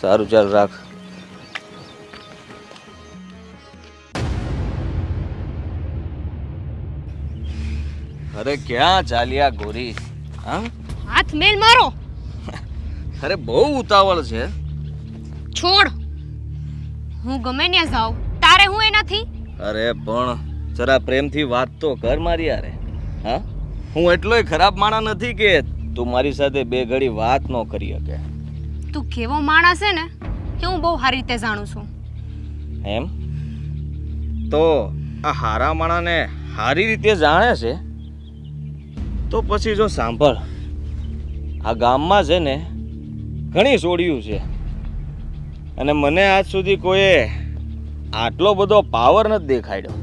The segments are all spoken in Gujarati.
સારું ચાલ રાખ. અરે ક્યાં ચાલ્યા ગોરી? હા, હાથ મેલ મારો. અરે બહુ ઉતાવળ છે. છોડ. હું ગમે ત્યાં જાઉં તારે હું એ નથી. અરે પણ જરા પ્રેમથી વાત તો કર મારી યારે. હા, હું એટલોય ખરાબ માણસ નથી કે તું મારી સાથે બે ઘડી વાત ન કરી શકે. તું કેવો માણસ છે ને એ હું બહુ સારી રીતે જાણું છું. એમ તો આ હારા માણાને સારી રીતે જાણે છે તો પછી જો સાંભળ, આ ગામમાં છે ને ઘણી સોડિયું છે અને મને આજ સુધી કોઈએ આટલો બધો પાવર નથી દેખાડ્યો.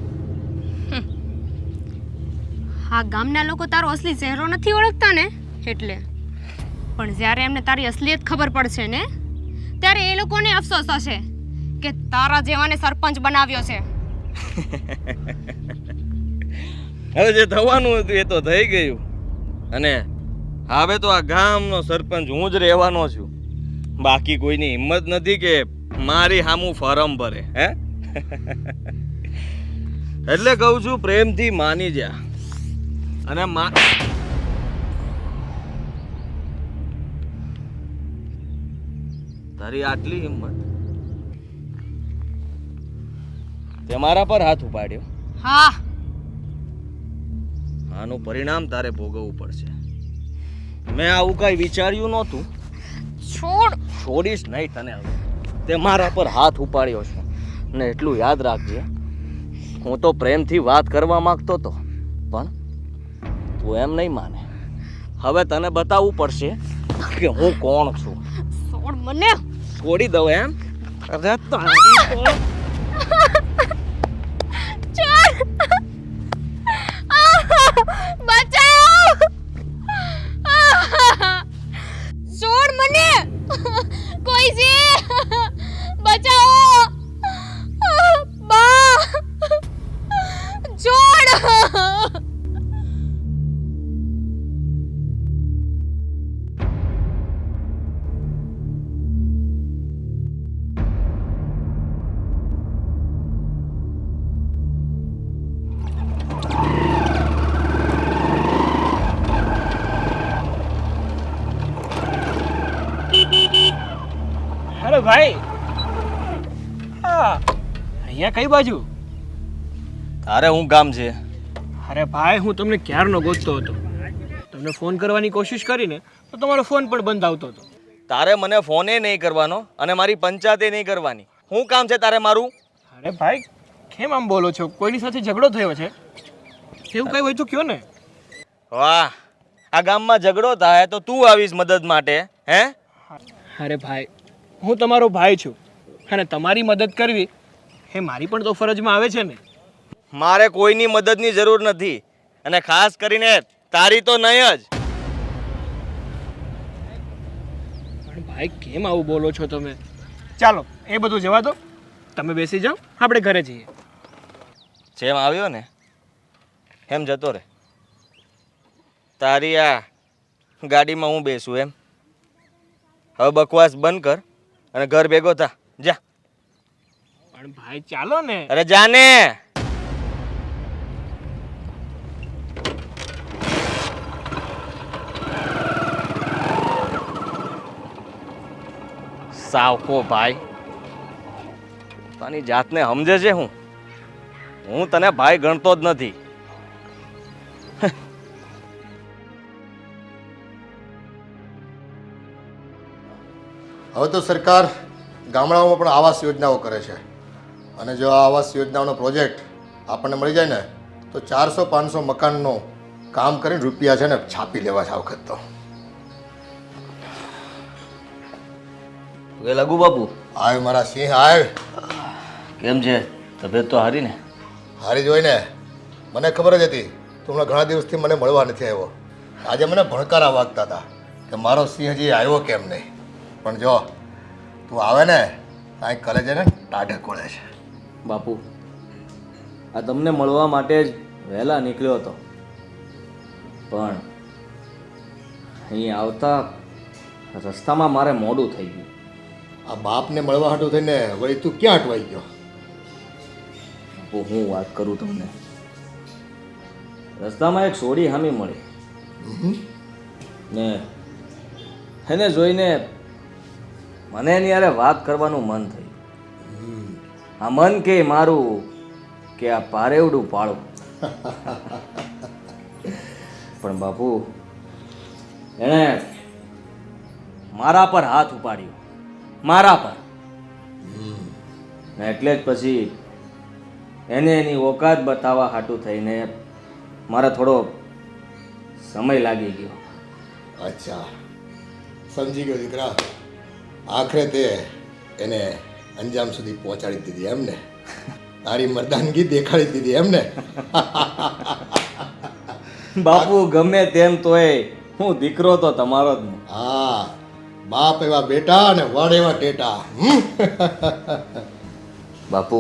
આ ગામના લોકો તારો અસલી ચહેરો નથી ઓળખતા ને એટલે. પણ જ્યારે એમને તારી અસલિયત ખબર પડશે ને ત્યારે એ લોકોને અફસોસ હશે કે તારા જેવાને સરપંચ બનાવ્યો છે. હવે જે થવાનું હતું એ તો થઈ ગયું અને હવે તો આ ગામનો સરપંચ હું જ રહેવાનો છું. બાકી કોઈની હિંમત નથી કે મારી સામું ફોર્મ ભરે. હે એટલે કહું છું પ્રેમથી માની જા. અને તારી આટલી હિંમત તે મારા પર હાથ ઉપાડ્યો. હા, આનું પરિણામ તારે ભોગવવું પડશે. મેં આવું કઈ વિચાર્યું નહોતું. છોડ. છોડીશ નહીં તને. હવે તે મારા પર હાથ ઉપાડ્યો છે ને એટલું યાદ રાખજે, હું તો પ્રેમથી વાત કરવા માંગતો હતો પણ તું એમ નહીં માને. હવે તને બતાવવું પડશે કે હું કોણ છું. છોડ મને. છોડી દઉં એમ? અરે તારી તો છોડ. બચાઓ. છોડ મને. કોઈ છે? બચાઓ. બા. છોડ. હેલો ભાઈ. હા, અહીંયા કઈ બાજુ? તારે હું કામ છે? અરે ભાઈ, હું તમને ક્યારનો ગોતતો હતો. તમને ફોન કરવાની કોશિશ કરીને તો તમારો ફોન પણ બંધ આવતો હતો. તારે મને ફોને નહીં કરવાનો અને મારી પંચાયતે નહીં કરવાની. શું કામ છે તારે મારું? અરે ભાઈ, કેમ આમ બોલો છો? કોઈની સાથે ઝઘડો થયો છે? એવું કઈ હોય તો કયો ને. વાહ, આ ગામમાં ઝઘડો થાય તો તું આવીશ મદદ માટે? હે? અરે ભાઈ, હું તમારો ભાઈ છું અને તમારી મદદ કરવી એ મારી પણ તો ફરજમાં આવે છે ને. મારે કોઈની મદદની જરૂર નથી અને ખાસ કરીને તારી તો નહીં જ. પણ ભાઈ, કેમ આવું બોલો છો તમે? ચાલો એ બધું જવા દો, તમે બેસી જાઓ, આપણે ઘરે જઈએ. જેમ આવ્યો ને એમ જતો રહે. તારી આ ગાડીમાં હું બેસું એમ? હવે બકવાસ બંધ કર અને ઘર ભેગો થા. જા. પણ ભાઈ ચાલો ને. અરે જાને. સાવકો ભાઈ, પોતાની જાતને સમજે છે. હું તને ભાઈ ગણતો જ નથી. હવે તો સરકાર ગામડાઓમાં પણ આવાસ યોજનાઓ કરે છે અને જો આ આવાસ યોજનાઓનો પ્રોજેક્ટ આપણને મળી જાય ને તો 400-500 મકાનનું કામ કરીને રૂપિયા છે ને છાપી લેવા છે આ વખત તો. લઘુ બાપુ આવ મારા સિંહ આવ. કેમ છે? તબિયત તો હારી ને? હારી જ હોય ને. મને ખબર જ હતી તું હમણાં ઘણા દિવસથી મને મળવા નથી આવ્યો. આજે મને ભણકારા વાગતા હતા કે મારો સિંહ હજી આવ્યો કેમ નહીં. પણ જો તું આવે ને કાંઈ કરે છે ને ટાઢે કોળે છે. બાપુ, આ તમને મળવા માટે જ વહેલા નીકળ્યો હતો પણ અહીં આવતા રસ્તામાં મારે મોડું થઈ ગયું. આ બાપને મળવા હાટું થઈને વળી તું ક્યાં અટવાઈ ગયો? તો હું વાત કરું તમને. રસ્તામાં એક સોડી હામી મળી ને એને જોઈને મને એની યારે વાત કરવાનું મન થયું. આ મન કે મારું કે આ પારેવડું પાળું. પણ બાપુ એણે મારા પર હાથ ઉપાડ્યો, મારા પર. ને એટલે જ પછી એને એની ઓકાત બતાવવા હાટું થઈને મારે થોડો સમય લાગી ગયો. અચ્છા, સમજી ગયો દીકરા. આખરે તે એને અંજામ સુધી પહોંચાડી દીધી એમ ને? તારી મર્દાનગી દેખાડી દીધી એમ ને? બાપુ ગમે તેમ તોય હું દીકરો તો તમારો જ ને. હા, બાપ એવા બેટા અને વડ એવા ટેટા. બાપુ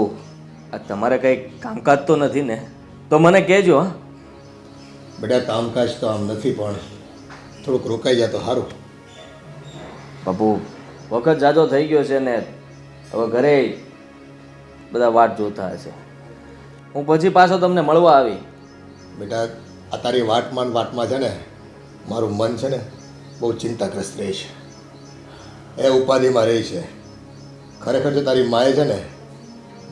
આ તમારે કંઈ કામકાજ તો નથી ને? તો મને કહેજો. હા બેટા, કામકાજ તો આમ નથી, પણ થોડુંક રોકાઈ જાય તો સારું. બાપુ વખત જાજો થઈ ગયો છે ને હવે ઘરે બધા વાટ જોતા હશે. હું પછી પાછો તમને મળવા આવી. બેટા, આ તારી વાટમાં છે ને મારું મન છે ને બહુ ચિંતાગ્રસ્ત રહે છે, એ ઉપાધિમાં રહી છે. ખરેખર જો તારી માએ છે ને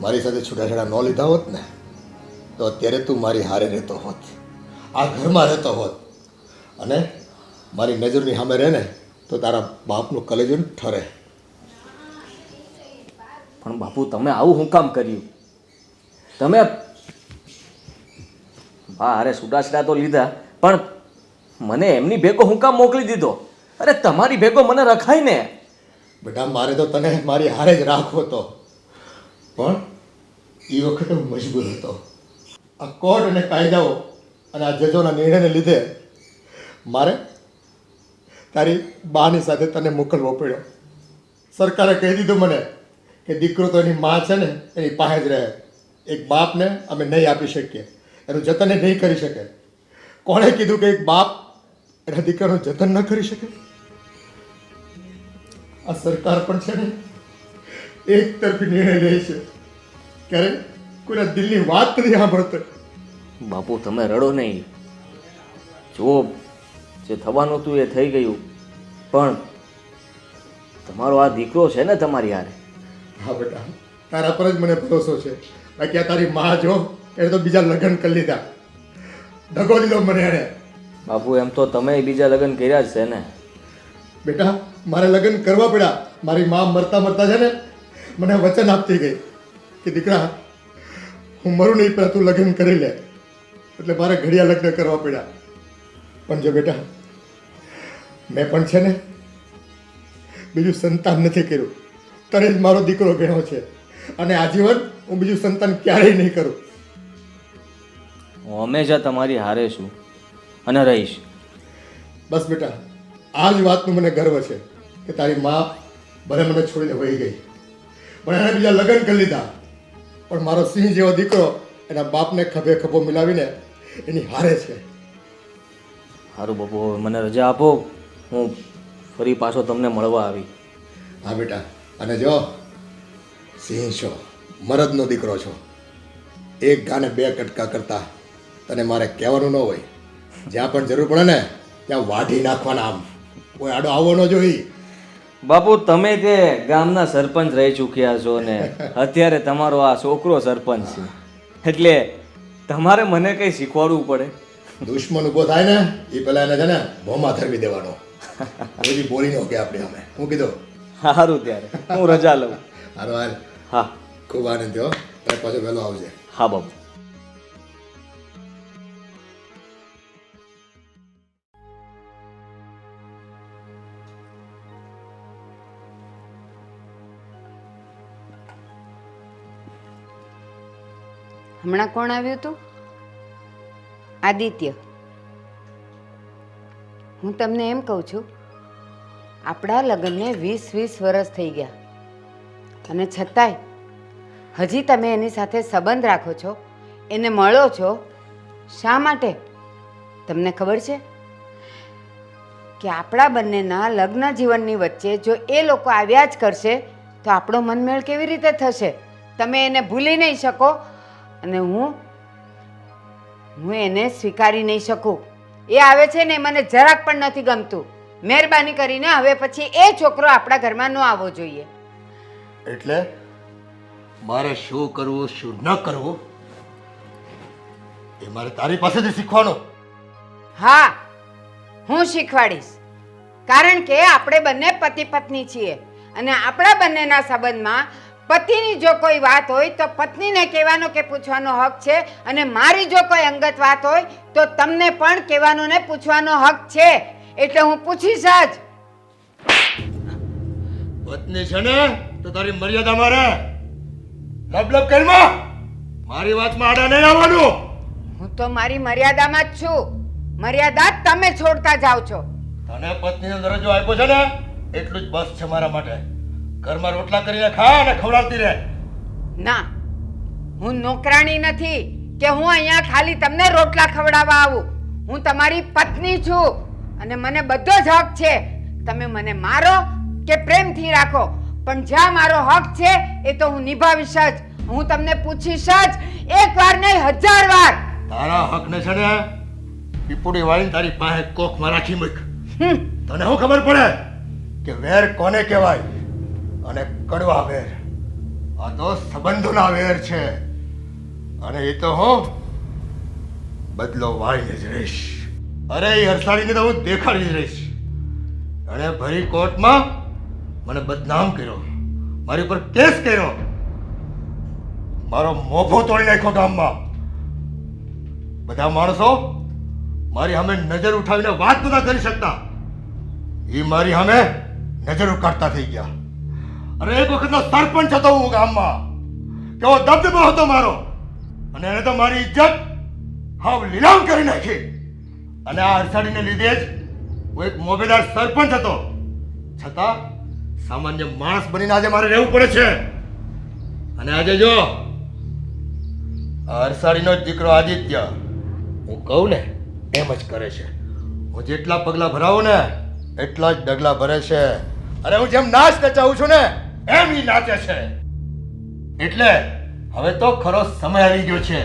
મારી સાથે છૂટાછેડા ન લીધા હોત ને તો અત્યારે તું મારી હારે રહેતો હોત, આ ઘરમાં રહેતો હોત, અને મારી નજરની સામે રહે ને તો તારા બાપનું કલેજું ઠરે. પણ બાપુ તમે આવું શું કામ કર્યું? તમે હા અરે છૂટાછેડા તો લીધા, પણ મને એમની ભેગો હું કામ મોકલી દીધો? અરે તમારી ભેગો મને રખાય ને. બેટા, મારે તો તને મારી હારે જ રાખવો હતો, પણ એ વખતે હું મજબૂર હતો. આ કોર્ટ અને કાયદાઓ અને આ જજોના નિર્ણયને લીધે મારે તારી બાની સાથે તને મોકલવો પડ્યો. સરકારે કહી દીધું મને કે દીકરો તો એની માં છે ને એની પાસે જ રહે. એક બાપને અમે નહીં આપી શકીએ, એનું જતન એ નહીં કરી શકે. કોણે કીધું કે એક બાપ એના દીકરાનું જતન ન કરી શકે? આ સરકાર પણ છે ને એક તરફી નિર્ણય લે છે, ક્યારે કોઈના દિલની વાત નથી સાંભળતો. બાપુ તમે રડો નહીં. જો જે થવાનું હતું એ થઈ ગયું, પણ તમારો આ દીકરો છે ને તમારી હારે. હા બેટા, તારા પર જ મને ભરોસો છે. બાકી આ તારી માં જો એને તો બીજા લગ્ન કરી લીધા, દગો દીધો મને એણે. બાપુ એમ તો તમે બીજા લગ્ન કર્યા જ છે ને? બેટા, મારે લગ્ન કરવા પડ્યા. મારી માં મરતા છે ને મને વચન આપતી ગઈ કે દીકરા હું મરું નહીં પણ તું લગ્ન કરી લે, એટલે મારે ઘડિયા લગ્ન કરવા પડ્યા. પણ જો બેટા, મેં પણ છે ને બીજું સંતાન નથી કર્યું, તને જ મારો દીકરો ગણ્યો છે, અને આજીવન હું બીજું સંતાન ક્યારેય નહીં કરું. હું હંમેશા તમારી હારે છું અને રહીશ. બસ બેટા, આ જ વાતનું મને ગર્વ છે કે તારી મા ભલે મને છોડીને વહી ગઈ, પણ એણે બીજા લગ્ન કરી લીધા, પણ મારો સિંહ જેવો દીકરો એના બાપને ખભે ખભો મિલાવીને એની હારે છે. સારું બાપુ, હવે મને રજા આપો, હું ફરી પાછો તમને મળવા આવી. હા બેટા, અને જો સિંહ છો, મરદનો દીકરો છો, એક ગાને બે કટકા કરતા તને મારે કહેવાનું ન હોય. જ્યાં પણ જરૂર પડે ને ત્યાં વાઢી નાખવાના. આમ કોઈ આડો આવવો ન જોઈએ. બાપુ તમે તે ગામના સરપંચ રહી ચૂક્યા છો ને અત્યારે તમારો આ છોકરો સરપંચ છે, એટલે તમારે મને કંઈ શીખવાડવું પડે. દુશ્મન ઊભો થાય ને એ પેલા એને છે ને ભોમાં ધરવી દેવાનો. કોઈ બોલી ન કે આપણે અમે હું કીધું. સારું ત્યારે હું રજા લઉં. હારો હાલ. હા ખૂબ આનંદ થયો. તારે પાછો વહેલો આવજે. હા બાપુ. હમણાં કોણ આવ્યું હતું? આદિત્ય. હું તમને એમ કહું છું, આપણા લગ્નને 20 વર્ષ થઈ ગયા, અને છતાંય હજી તમે એની સાથે સંબંધ રાખો છો, એને મળો છો. શા માટે? તમને ખબર છે કે આપણા બંનેના લગ્ન જીવનની વચ્ચે જો એ લોકો આવ્યા જ કરશે તો આપણો મનમેળ કેવી રીતે થશે? તમે એને ભૂલી નહીં શકો અને હું એને સ્વીકારી નહીં શકું. એ આવે છે ને મને જરાક પણ નથી ગમતું. મહેરબાની કરીને હવે પછી એ છોકરો આપણા ઘરમાં ન આવવો જોઈએ. એટલે મારે શું કરવું શું ન કરવું એ મારે તારી પાસેથી શીખવાનું. હા, હું શીખવાડીશ. કારણ કે આપણે બંને પતિ પત્ની છીએ અને આપણા બંનેના સંબંધમાં પતિની જો કોઈ વાત હોય તો પત્નીને કહેવાનો કે પૂછવાનો હક છે અને મારી જો કોઈ અંગત વાત હોય તો તમને પણ કહેવાનો ને પૂછવાનો હક છે. એટલે હું પૂછીશ જ. પત્ની છે ને તો તારી મર્યાદા મારે લબલબ કરમાં મારી વાતમાં આડા નહીં આવવાનું. હું તો મારી મર્યાદામાં જ છું. મર્યાદા તમે છોડતા જાઓ છો. તને પત્નીનો દરજ્જો આપ્યો છે ને એટલું જ બસ છે મારા માટે. ઘરમાં રોટલા કરીને ખા અને ખવડાવતી રહે. ના, હું નોકરાણી નથી કે હું અહીંયા ખાલી તમને રોટલા ખવડાવવા આવું. હું તમારી પત્ની છું અને મને બધો જ હક છે. તમે મને મારો કે પ્રેમથી રાખો પણ જ્યાં મારો હક છે એ તો હું નિભાવીશ જ. હું તમને પૂછીશ જ, એક વાર નહીં 1000 વાર. તારા હકને છે ને પીપુડી વાળીને તારી પાસે કોખમાં રાખી મૂક. તને શું ખબર પડે કે વેર કોને કહેવાય અને કડવા વેર? આ તો સંબંધોના વેર છે અને એ તો હું બદલો વાળીને જ રહીશ. અરે એ હરસાડીને તો હું દેખાડી જ રહીશ. અને ભરી કોર્ટમાં મને બદનામ કર્યો, મારી પર કેસ કર્યો, મારો મોભો તોડી નાખ્યો ગામમાં. બધા માણસો મારી સામે નજર ઉઠાવીને વાત નતા કરી શકતા. એ મારી સામે નજર ઉકાળતા થઈ ગયા. અરે એક વખતનો સરપંચ હતો હું ગામમાં. કેવો દબદબો હતો મારો. અને એને તો મારી ઇજ્જત હાવ લીલામ કરી નાખી. અને આ અરસાડીને લીધે જ હું એક મોભેદાર સરપંચ હતો. છતાં સામાન્ય માણસ બનીને આજે મારે રહેવું પડે છે. અને આજે જો આ અરસાડીનો જ દીકરો આદિત્ય હું કહું ને એમ જ કરે છે. હું જેટલા પગલા ભરાવું ને એટલા જ ડગલા ભરે છે. અરે હું જેમ નાચ નચાવું છું ને એમ ઈ નાચે છે. એટલે હવે તો ખરો સમય આવી ગયો છે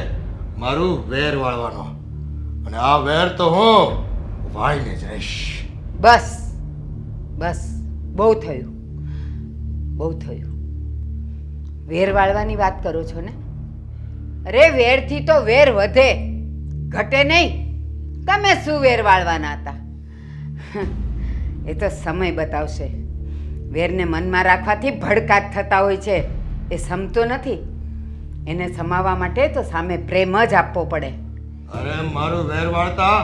મારું વેર વાળવાનો. અને આ વેર તો હું વાળીને જ રહીશ. બસ બસ, બહુ થયું, બહુ થયું. વેર વાળવાની વાત કરો છો ને? અરે વેરથી તો વેર વધે, ઘટે નહીં. તમે શું વેર વાળવાના હતા? એ તો સમય બતાવશે. વેરને મનમાં રાખવાથી ભડકા જ થતા હોય છે. એ સમતો નથી. એને સમાવવા માટે તો સામે પ્રેમ જ આપવો પડે. અરે મારું વેર વાળતા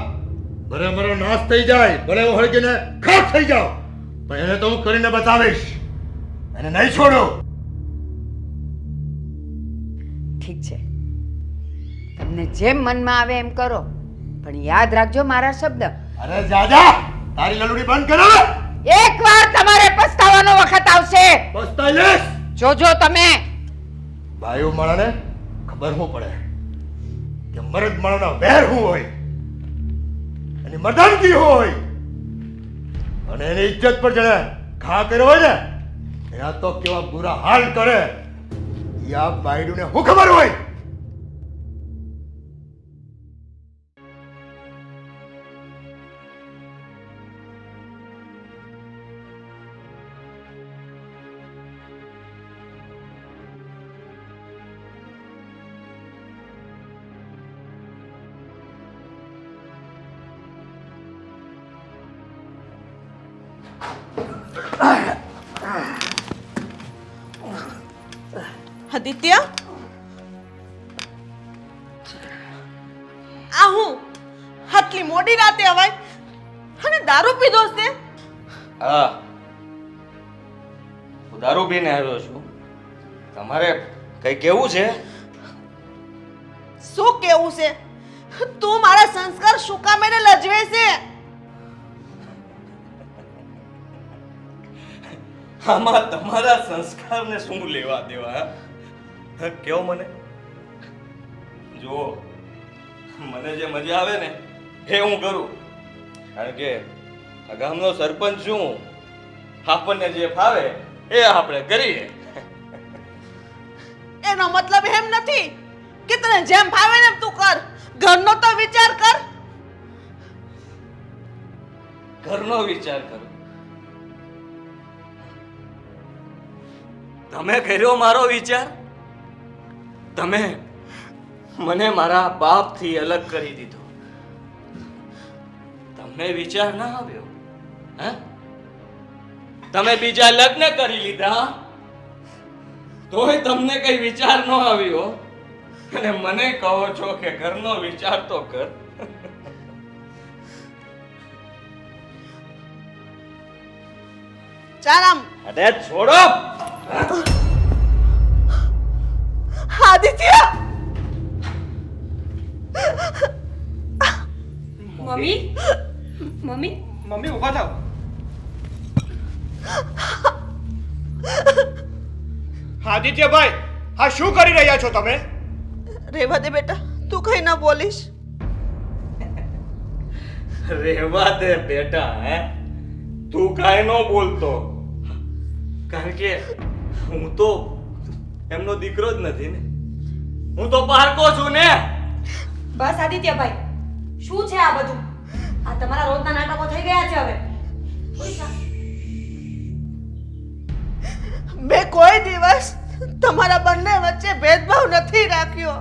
ભલે મારો નાશ થઈ જાય, ભલે હું હળગીને ખાખ થઈ જાઉં, પણ એને તો હું કરીને બતાવીશ. એને નહીં છોડું. ઠીક છે, તમને જેમ મનમાં આવે એમ કરો, પણ યાદ રાખજો મારા શબ્દ. અરે જાજા તારી લલુડી બંધ કરો. એકવાર તમારે પસ્તાવાનો વખત આવશે. પસ્તાઈશ. જોજો તમે. ભાઈઓ માણાને ખબર શું પડે કે મરદ માણાનો વેર શું હોય, એની મર્દાનગી હોય, અને એની ઇજ્જત પર જેને ઘા કર્યો હોય ને એના તો કેવા બુરા હાલ કરે એ આ બાયડુને શું ખબર હોય. આદિત્ય, આ હું આટલી મોડી રાતે અવાય અને દારૂ પીધો છે? હા, હું દારૂ પીને આવ્યો છું. તમારે કઈ કેવું છે? શું કેવું છે? તું મારા સંસ્કાર શું કામ એને લજવે છે? આમાં તમારા સંસ્કારને શું લેવા દેવા? હા, કેવો મને જુઓ, મને જે મજા આવે ને એ હું કરું. કારણ કે આ ગામનો સરપંચ છું હું. આપણને જે ફાવે એ આપણે કરીએ. એનો મતલબ એમ નથી કે તને જેમ ભાવે ને એમ તું કર. ઘરનો તો વિચાર કર. ઘરનો વિચાર કરો. તમે કર્યો મારો વિચાર? તમે મને મારા બાપથી અલગ કરી દીધો. તમને વિચાર ના આવ્યો? હે? તમે બીજા લગ્ન કરી લીધા તોય તમને કઈ વિચાર ન આવ્યો અને મને કહો છો કે ઘરનો વિચાર તો કર. ચાલ આમ. અરે છોડો. આદિત્ય મમ્મી મમ્મી મમ્મી ઊભા થાવ. આદિત્યભાઈ, હા શું કરી રહ્યા છો તમે? રેવા દે બેટા, તું કઈ ના બોલીશ. રેવા દે બેટા. હે, તું કાઈ ન બોલતો, કારણ કે હું તો એમનો દીકરો જ નથી ને. હું તો પારકો છું ને. બસ આદિત્યભાઈ, શું છે આ બધું? આ તમારા રોજના નાટકો થઈ ગયા છે હવે. મેં કોઈ દિવસ તમારા બંને વચ્ચે ભેદભાવ નથી રાખ્યો.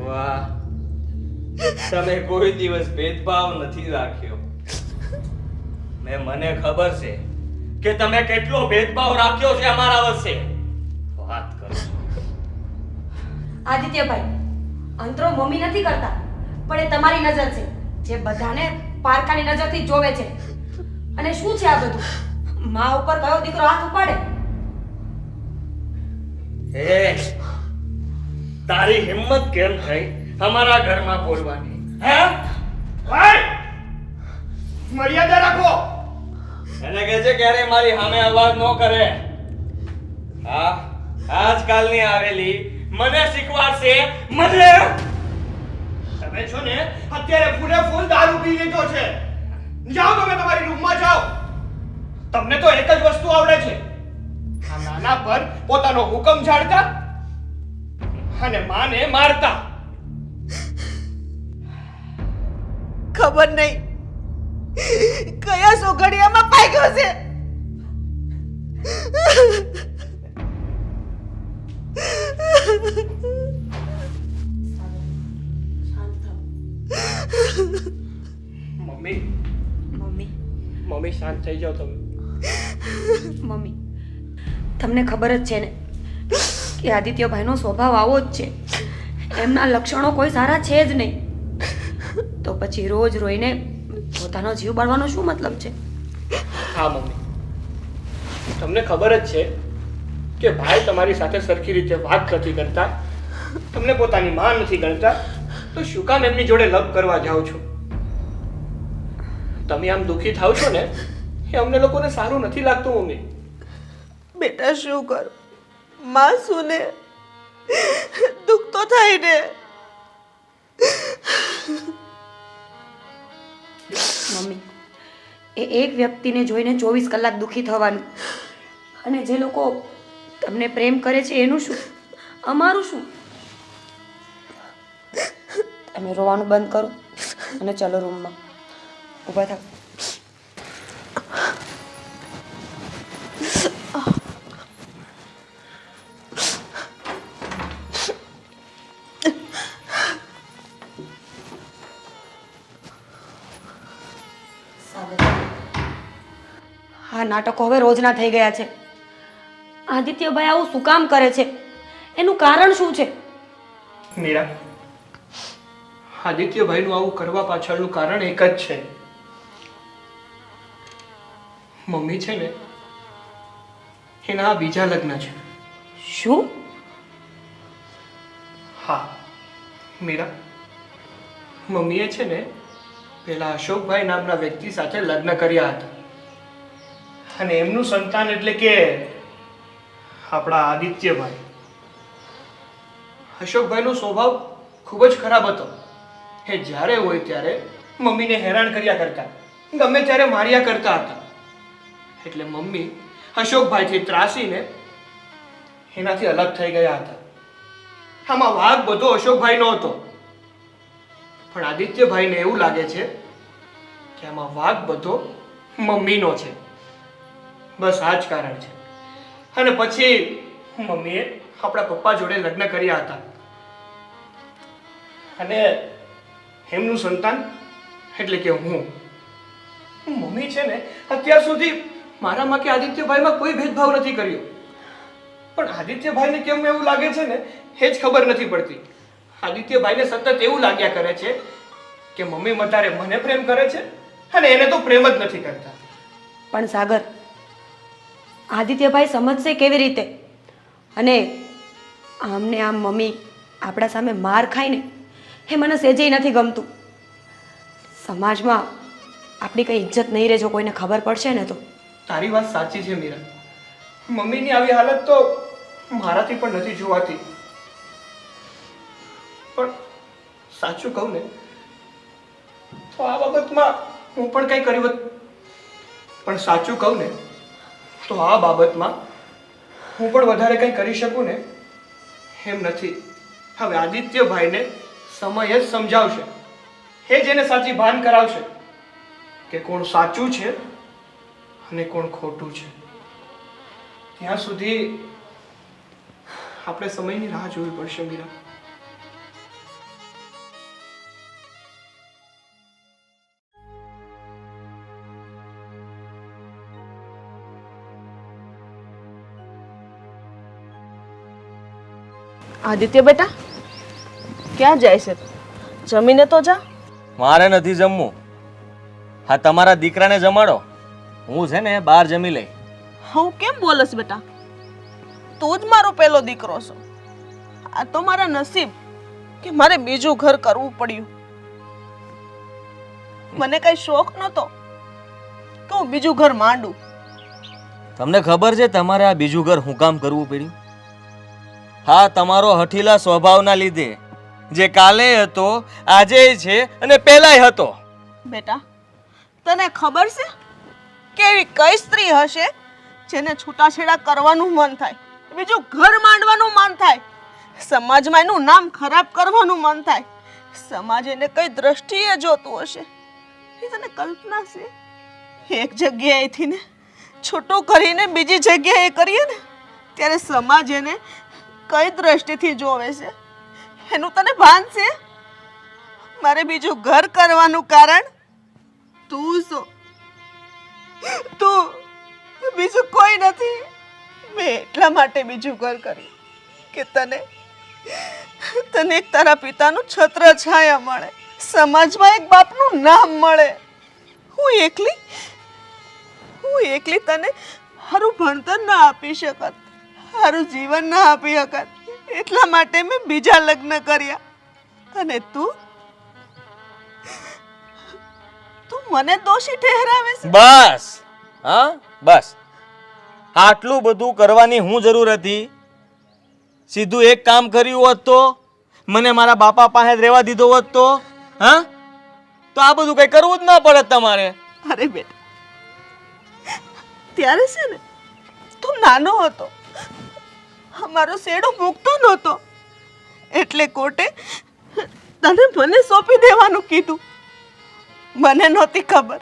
વાહ, તમે કોઈ દિવસ ભેદભાવ નથી રાખ્યો. મને ખબર છે કે તમે કેટલો ભેદભાવ રાખ્યો છે અમારા વચ્ચે. વાત કરો. આદિત્યભાઈ, અંતરો મમ્મી નથી કરતા, પણ એ તમારી નજર છે જે બધાને પારકાની નજરથી જોવે છે. અને શું છે આ બધું? મા ઉપર કયો દીકરો હાથ ઉપાડે? હે, તારી હિંમત કેમ થઈ અમારા ઘરમાં બોલવાની? હે, ભાઈ, મર્યાદા રાખો. એને કહે છે ક્યારે મારી સામે અવાજ ન કરે. હા, આજકાલની આવેલી મને શીખવાડશે. મને તમે છો ને અત્યારે ફૂલે ફૂલ દારૂ પી લીધો છે. જાઓ તમે તમારી રૂમમાં જાઓ. તમને તો એક જ વસ્તુ આવડે છે, આ નાના પર પોતાનો હુકમ ઝાડતા અને માને મારતા. ખબર નહીં કયા સોગડિયામાં પાક્યો છે. મમ્મી, મમ્મી મમ્મી શાંત થઈ જાઓ તમે. મમ્મી, તમને ખબર જ છે ને કે આદિત્યભાઈનો સ્વભાવ આવો જ છે. એમના લક્ષણો કોઈ સારા છે જ નહીં. તો પછી રોજ રોઈને પોતાનો જીવ બાળવાનો શું મતલબ છે? હા મમ્મી, તમને ખબર જ છે કે ભાઈ તમારી સાથે સરખી રીતે વાત નથી કરતા, તમને પોતાની માં નથી ગણતા, તો શું કામ એમની જોડે લવ કરવા જાઓ છો? તમે આમ દુઃખી થાવ છો ને એ અમને લોકોને સારું નથી લાગતું મમ્મી. બેટા શું કરું, માં શું ને દુઃખ તો થાય ને. મમ્મી, એ એક વ્યક્તિને જોઈને 24 કલાક દુઃખી થવાનું, અને જે લોકો તમને પ્રેમ કરે છે એનું શું, અમારું શું? તમે રોવાનું બંધ કરો અને ચલો રૂમમાં. ઊભા થાવ. આ નાટકો હવે રોજના થઈ ગયા છે. આદિત્યભાઈ આવું શું કામ કરે છે? એનું કારણ શું છે? મીરા, આદિત્યભાઈનું આવું કરવા પાછળનું કારણ એક જ છે. મમ્મી છે ને એના બીજા લગ્ન છે. શું? હા મીરા, મમ્મીએ છે ને પેલા અશોકભાઈ નામના વ્યક્તિ સાથે લગ્ન કર્યા હતા, અને એમનું સંતાન એટલે કે આપણા આદિત્યભાઈ. અશોકભાઈનો સ્વભાવ ખૂબ જ ખરાબ હતો. એ જ્યારે હોય ત્યારે મમ્મીને હેરાન કર્યા કરતા, ગમે ત્યારે માર્યા કરતા હતા. એટલે મમ્મી અશોકભાઈથી ત્રાસીને એનાથી અલગ થઈ ગયા હતા. આમાં વાગ બધો અશોકભાઈનો હતો, પણ આદિત્યભાઈને એવું લાગે છે કે આમાં વાગ બધો મમ્મીનો છે. બસ આ જ કારણ છે. અને પછી મમ્મીએ આપણા પપ્પા જોડે લગ્ન કર્યા હતા, અને એમનું સંતાન એટલે કે હું. મમ્મી છે ને અત્યાર સુધી મારામાં કે આદિત્યભાઈમાં કોઈ ભેદભાવ નથી કર્યો, પણ આદિત્યભાઈને કેમ એવું લાગે છે ને એ જ ખબર નથી પડતી. આદિત્યભાઈને સતત એવું લાગ્યા કરે છે કે મમ્મી મતારે મને પ્રેમ કરે છે અને એને તો પ્રેમ જ નથી કરતા. પણ સાગર, આદિત્યભાઈ સમજશે કેવી રીતે? અને આમને આમ મમ્મી આપણા સામે માર ખાઈને એ મને સેજેય નથી ગમતું. સમાજમાં આપણી કંઈ ઇજ્જત નહીં રહે જો કોઈને ખબર પડશે ને તો. તારી વાત સાચી છે મીરા. મમ્મીની આવી હાલત તો મારાથી પણ નથી જોવાતી. પણ સાચું કહું ને તો આ બાબતમાં હું પણ કંઈ કર્યું હોત. પણ સાચું કહું ને તો આ બાબતમાં હું પણ વધારે કંઈ કરી શકું ને એમ નથી. હવે આદિત્યભાઈને સમય જ સમજાવશે, એ જ એને સાચી ભાન કરાવશે કે કોણ સાચું છે અને કોણ ખોટું છે. ત્યાં સુધી આપણે સમયની રાહ જોવી પડશે મીરા. આદિત્ય બેટા, ક્યાં જાય છે? જમીને તો જા. મારે નથી જમવું. હા, તમારા દીકરાને જમાડો. હું છે ને બહાર જમી લઈ. હું કેમ બોલસ બેટા? તું જ મારો પહેલો દીકરો છો. આ તો મારા નસીબ કે મારે બીજું ઘર કરવું પડ્યું. મને કઈ શોખ નતો કે હું બીજું ઘર માંડું. તમને ખબર છે તમારે આ બીજું ઘર હું કામ કરવું પડ્યું? હા, તમારો હઠીલા સ્વભાવના લીધે, જે કાલે હતો, આજે છે અને પહેલાય હતો. બેટા, તને ખબર છે કે એવી કઈ સ્ત્રી હશે જેને છૂટાછેડા કરવાનું મન થાય, બીજું ઘર માંડવાનું મન થાય, સમાજમાં એનું નામ ખરાબ કરવાનું મન થાય, સમાજ એને કઈ દ્રષ્ટિએ જોતું હશે? એ તને કલ્પના છે? એક જગ્યાએથી ને છૂટું કરીને બીજી જગ્યાએ કરીએ ને ત્યારે સમાજ એને કઈ દ્રષ્ટિથી જોવે છે એનું તને ભાન છે? મારે બીજું ઘર કરવાનું કારણ તું છો. તું, બીજું કોઈ નથી. મેં એટલા માટે બીજું ઘર કર્યું કે તને એક તારા પિતાનું છત્ર છાયા મળે, સમાજમાં એક બાપનું નામ મળે. હું એકલી તને સારું ભણતર ના આપી શકત, સારું જીવન ના આપી શકત, એટલા માટે મેં બીજા લગ્ન કર્યા. અને તું મને દોષી ઠેરાવે છે. બસ, હા બસ. આટલું બધું કરવાની હું જરૂર હતી? સીધું એક કામ કર્યું હોત તો, મને મારા બાપા પાસે જ રહેવા દીધો હોત તો, હા, તો આ બધું કઈ કરવું જ ના પડે તમારે. અરે બેટા, ત્યારે છે ને તું નાનો હતો, અમારો શેડો મૂકતો નહોતો, એટલે કોર્ટે તને મને સોંપી દેવાનું કીધું. મને નહોતી ખબર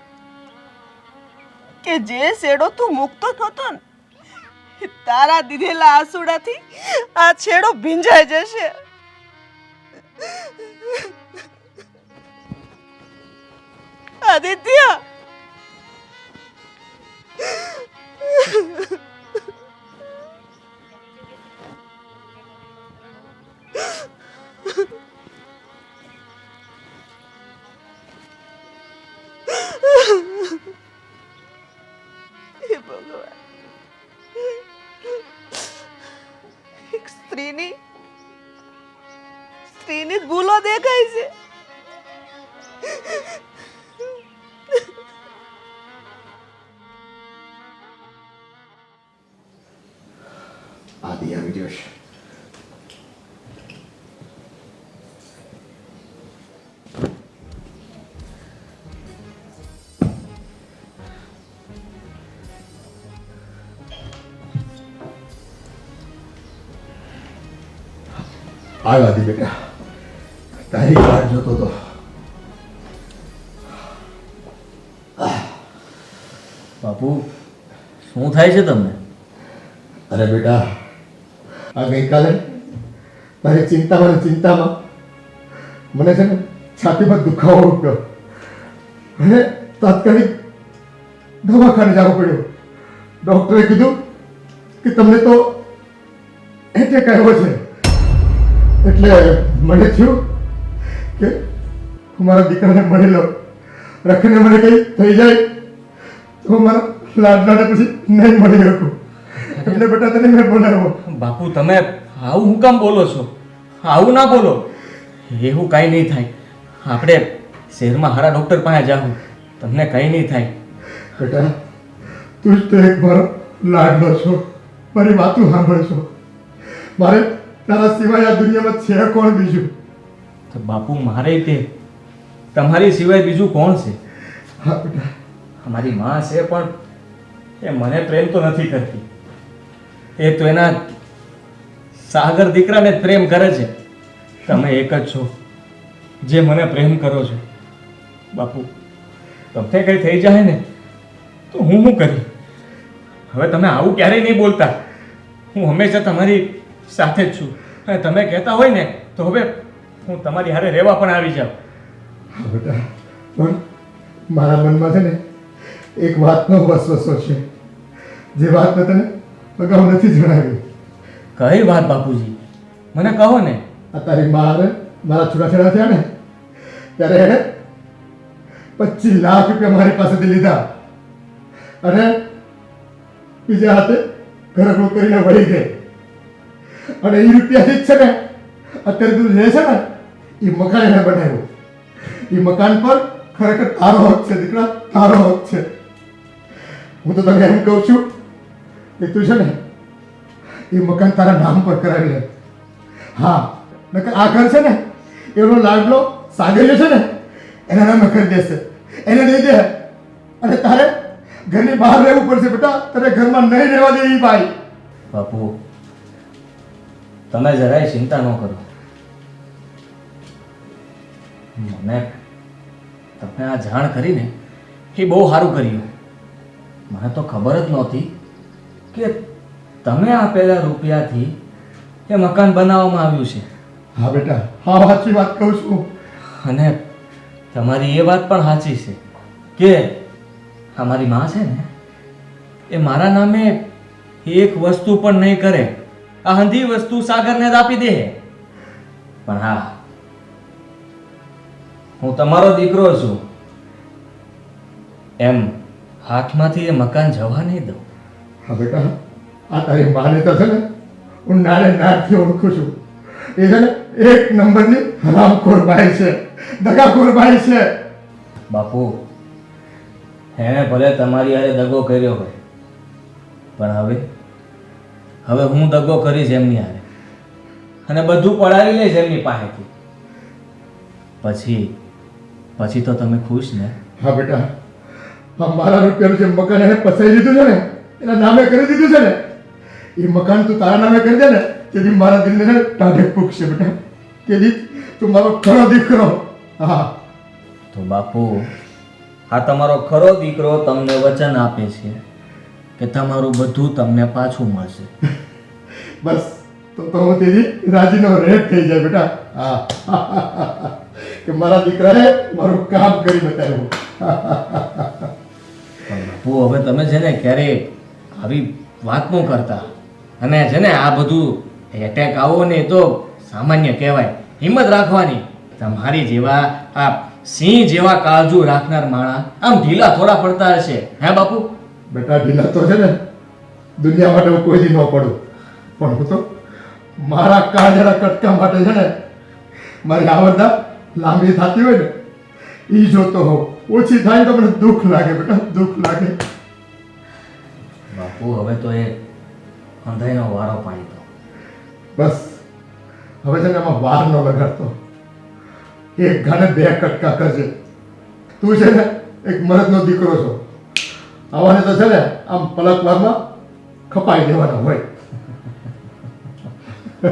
કે જે શેડો તું મૂકતો નહોતો ને તારા દીધેલા આંસુડાથી આ છેડો ભીંજાઈ જશે. આદિત્ય, હે ભગવાન, એક સ્ત્રીની જ ભૂલો દેખાય છે. આદિ આવી ગયો છે. આવ્યા દી બેટા, તારી વાટ જોતો તો. બાપુ શું થાય છે તમને? અરે બેટા, આ ગઈકાલે તારી ચિંતામાં ને ચિંતામાં મને છે ને છાતીમાં દુખાવો ઉઠ્યો અને તાત્કાલિક દવાખાને જવું પડ્યું. ડૉક્ટરે કીધું કે તમને તો એટેક આવ્યો છે. એટલે મને થયું કે હું મારા દીકરાને મળી લઉં. રખીને મને કંઈ થઈ જાય તો મારા લાડલાને પછી નહીં મળી શકું. એટલે બેટા તને મેં બોલાવ્યો. બાપુ તમે આવું હું કામ બોલો છો? આવું ના બોલો. એવું કાંઈ નહીં થાય. આપણે શહેરમાં હારા ડૉક્ટર પાસે જાઉં, તમને કંઈ નહીં થાય. બેટા તું જ તો એક મારો લાડલો છો, મારી વાતું સાંભળ છો. મારે તારા સિવાય આ દુનિયામાં છે કોણ બીજું? તો બાપુ મારે તે તમારી સિવાય બીજું કોણ છે? હા બેટા, અમારી માં છે પણ એ મને પ્રેમ તો નથી કરતી. એ તો એના સાગર દીકરાને જ પ્રેમ કરે છે. તમે એક જ છો જે મને પ્રેમ કરો છો. બાપુ તમને કંઈ થઈ જાય ને તો હું શું કરી? હવે તમે આવું ક્યારેય નહીં બોલતા. હું હંમેશા તમારી સાથે જ છું અને તમે કહેતા હોય ને તો હવે હું તમારી હારે રહેવા પણ આવી જાઉં. હા બેટા, પણ મારા મનમાં છે ને એક વાતનો વસવસો છે, જે વાત મેં તને અગાઉ નથી જણાવી. કઈ વાત બાપુજી? મને કહો ને. આ તારી મારે મારા છૂટાછેડા થયા ને ત્યારે એણે 25 લાખ રૂપિયા મારી પાસેથી લીધા અને બીજા હાથે ઘરગડું કરીને વળી ગઈ. અને એ રૂપિયાથી જ છે ને અત્યારે તું રહે છે ને એ મકાન એને બનાવ્યું. એ મકાન પર ખરેખર તારો હક છે દીકરા, તારો હક છે. હું તો તને એમ કહું છું કે તું છે ને એ મકાન તારા નામ પર કરાવી લે. હા, નકર આ ઘર છે ને એનો લાડલો સાગરીયો છે ને એના નામે કરી દેશે, એને દઈ દે અને તારે ઘરની બહાર રહેવું પડશે બેટા. તારે ઘરમાં નહીં રહેવા દે એ ભાઈ. બાપુ તમે જરાય ચિંતા ન કરો. મને તમે આ જાણ કરીને એ બહુ સારું કર્યું. મને તો ખબર જ નહોતી કે તમે આપેલા રૂપિયાથી એ મકાન બનાવવામાં આવ્યું છે. હા બેટા, હા સાચી વાત કહું છું. અને તમારી એ વાત પણ સાચી છે કે અમારી માં છે ને એ મારા નામે એક વસ્તુ પણ નહીં કરે. આ હંધી વસ્તુ સાગરને જ આપી દે. પણ હા, હું તમારો દીકરો છું એમ હાથમાંથી એ મકાન જવા નહીં દઉં. હા બેટા, આ તારી માને તો છે ને હું નાને નાથી ઓળખું છું. એ છે ને એક નંબરની હરામખોર બાઈ છે, દગાખોર બાઈ છે. બાપુ એણે ભલે તમારી હારે દગો કર્યો હોય પણ હવે હું દગો કરીશ એમની હારે અને બધું પડાવી લઈશ એમની પાસેથી. પછી તો તમે ખુશ ને? હા બેટા, હા મારા રૂપિયાનું જે મકાન એને પસાઈ દીધું છે ને, એના નામે કરી દીધું છે ને, એ મકાન તું તારા નામે કરી દે ને તેથી મારા દિલને ટાઢે પૂગશે બેટા. તેથી તું મારો ખરો દીકરો. હા તો બાપુ આ તમારો ખરો દીકરો તમને વચન આપે છે કે તમારું બધું તમને પાછું મળશે. બસ તો હું તેથી રાજીનો રેટ થઈ જાય બેટા. હા કે મારા દીકરાએ મારું કામ કરી બતાવ્યું. પણ બાપુ હવે તમે છે ને ક્યારેય આવી વાત ન કરતા. અને છે ને આ બધું એટેક આવો ને એ તો સામાન્ય કહેવાય. હિંમત રાખવાની. તમારી જેવા આ સિંહ જેવા કાળજુ રાખનાર માણસ આમ ઢીલા થોડા પડતા હશે હે બાપુ? બેટા ઢીલા તો છે ને દુનિયા માટે હું કોઈ દી ન પડું, પણ હું તો મારા કાળજરા કટકા માટે છે ને મારી આવરદા લાંબી થતી હોય ને એ જોતો હોઉં. ઓછી થાય તો મને દુઃખ લાગે બેટા, દુઃખ લાગે. બાપુ હવે તો એ અંધાઈનો વારો પાડી દો. બસ હવે છે ને આમાં વાર ન લગાડતો. એક ઘાને 2 કટકા કરજે. તું છે ને એક મરદનો દીકરો છો. આવાને તો છે ને આમ પલક વારમાં ખપાઈ દેવાના હોય. તો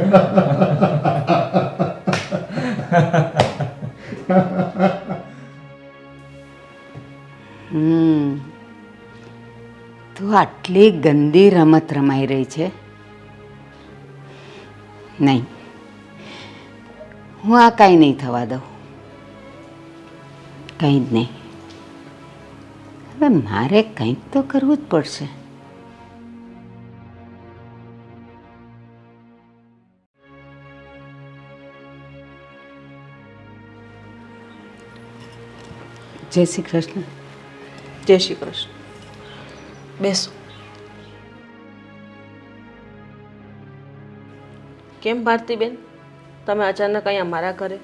આટલી ગંદી રમત રમાઈ રહી છે. નહીં, હું આ કાંઈ નહીં થવા દઉં, કંઈ જ નહીં. હવે મારે કંઈક તો કરવું જ પડશે. જય શ્રી કૃષ્ણ. જય શ્રી કૃષ્ણ. બેસો. કેમ ભારતીબેન, તમે અચાનક અહીંયા મારા ઘરે?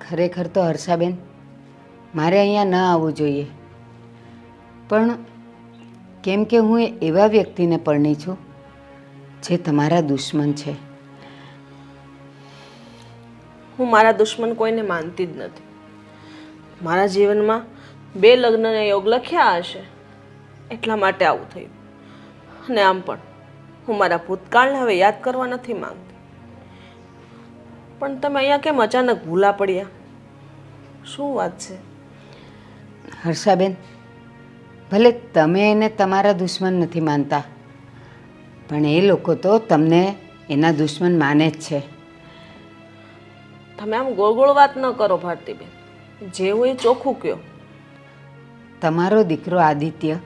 ખરેખર તો હર્ષાબેન, મારે અહીંયા ન આવવું જોઈએ, પણ કેમ કે હું એવા વ્યક્તિને પરણી છું જે તમારા દુશ્મન છે. હું મારા દુશ્મન કોઈને માનતી જ નથી. મારા જીવનમાં 2 લગ્નના યોગ લખ્યા હશે એટલા માટે આવું થયું. અને આમ પણ હું મારા ભૂતકાળને હવે યાદ કરવા નથી માંગતી. પણ તમે અહીંયા કેમ અચાનક ભૂલા પડ્યા? શું વાત છે? હર્ષાબેન, ભલે તમે એને તમારા દુશ્મન નથી માનતા, પણ એ લોકો તો તમને એના દુશ્મન માને જ છે. તમે આમ ગોળ ગોળ વાત ન કરો ભારતીબેન, જે હોય એ ચોખ્ખું કહો. તમારો દીકરો આદિત્ય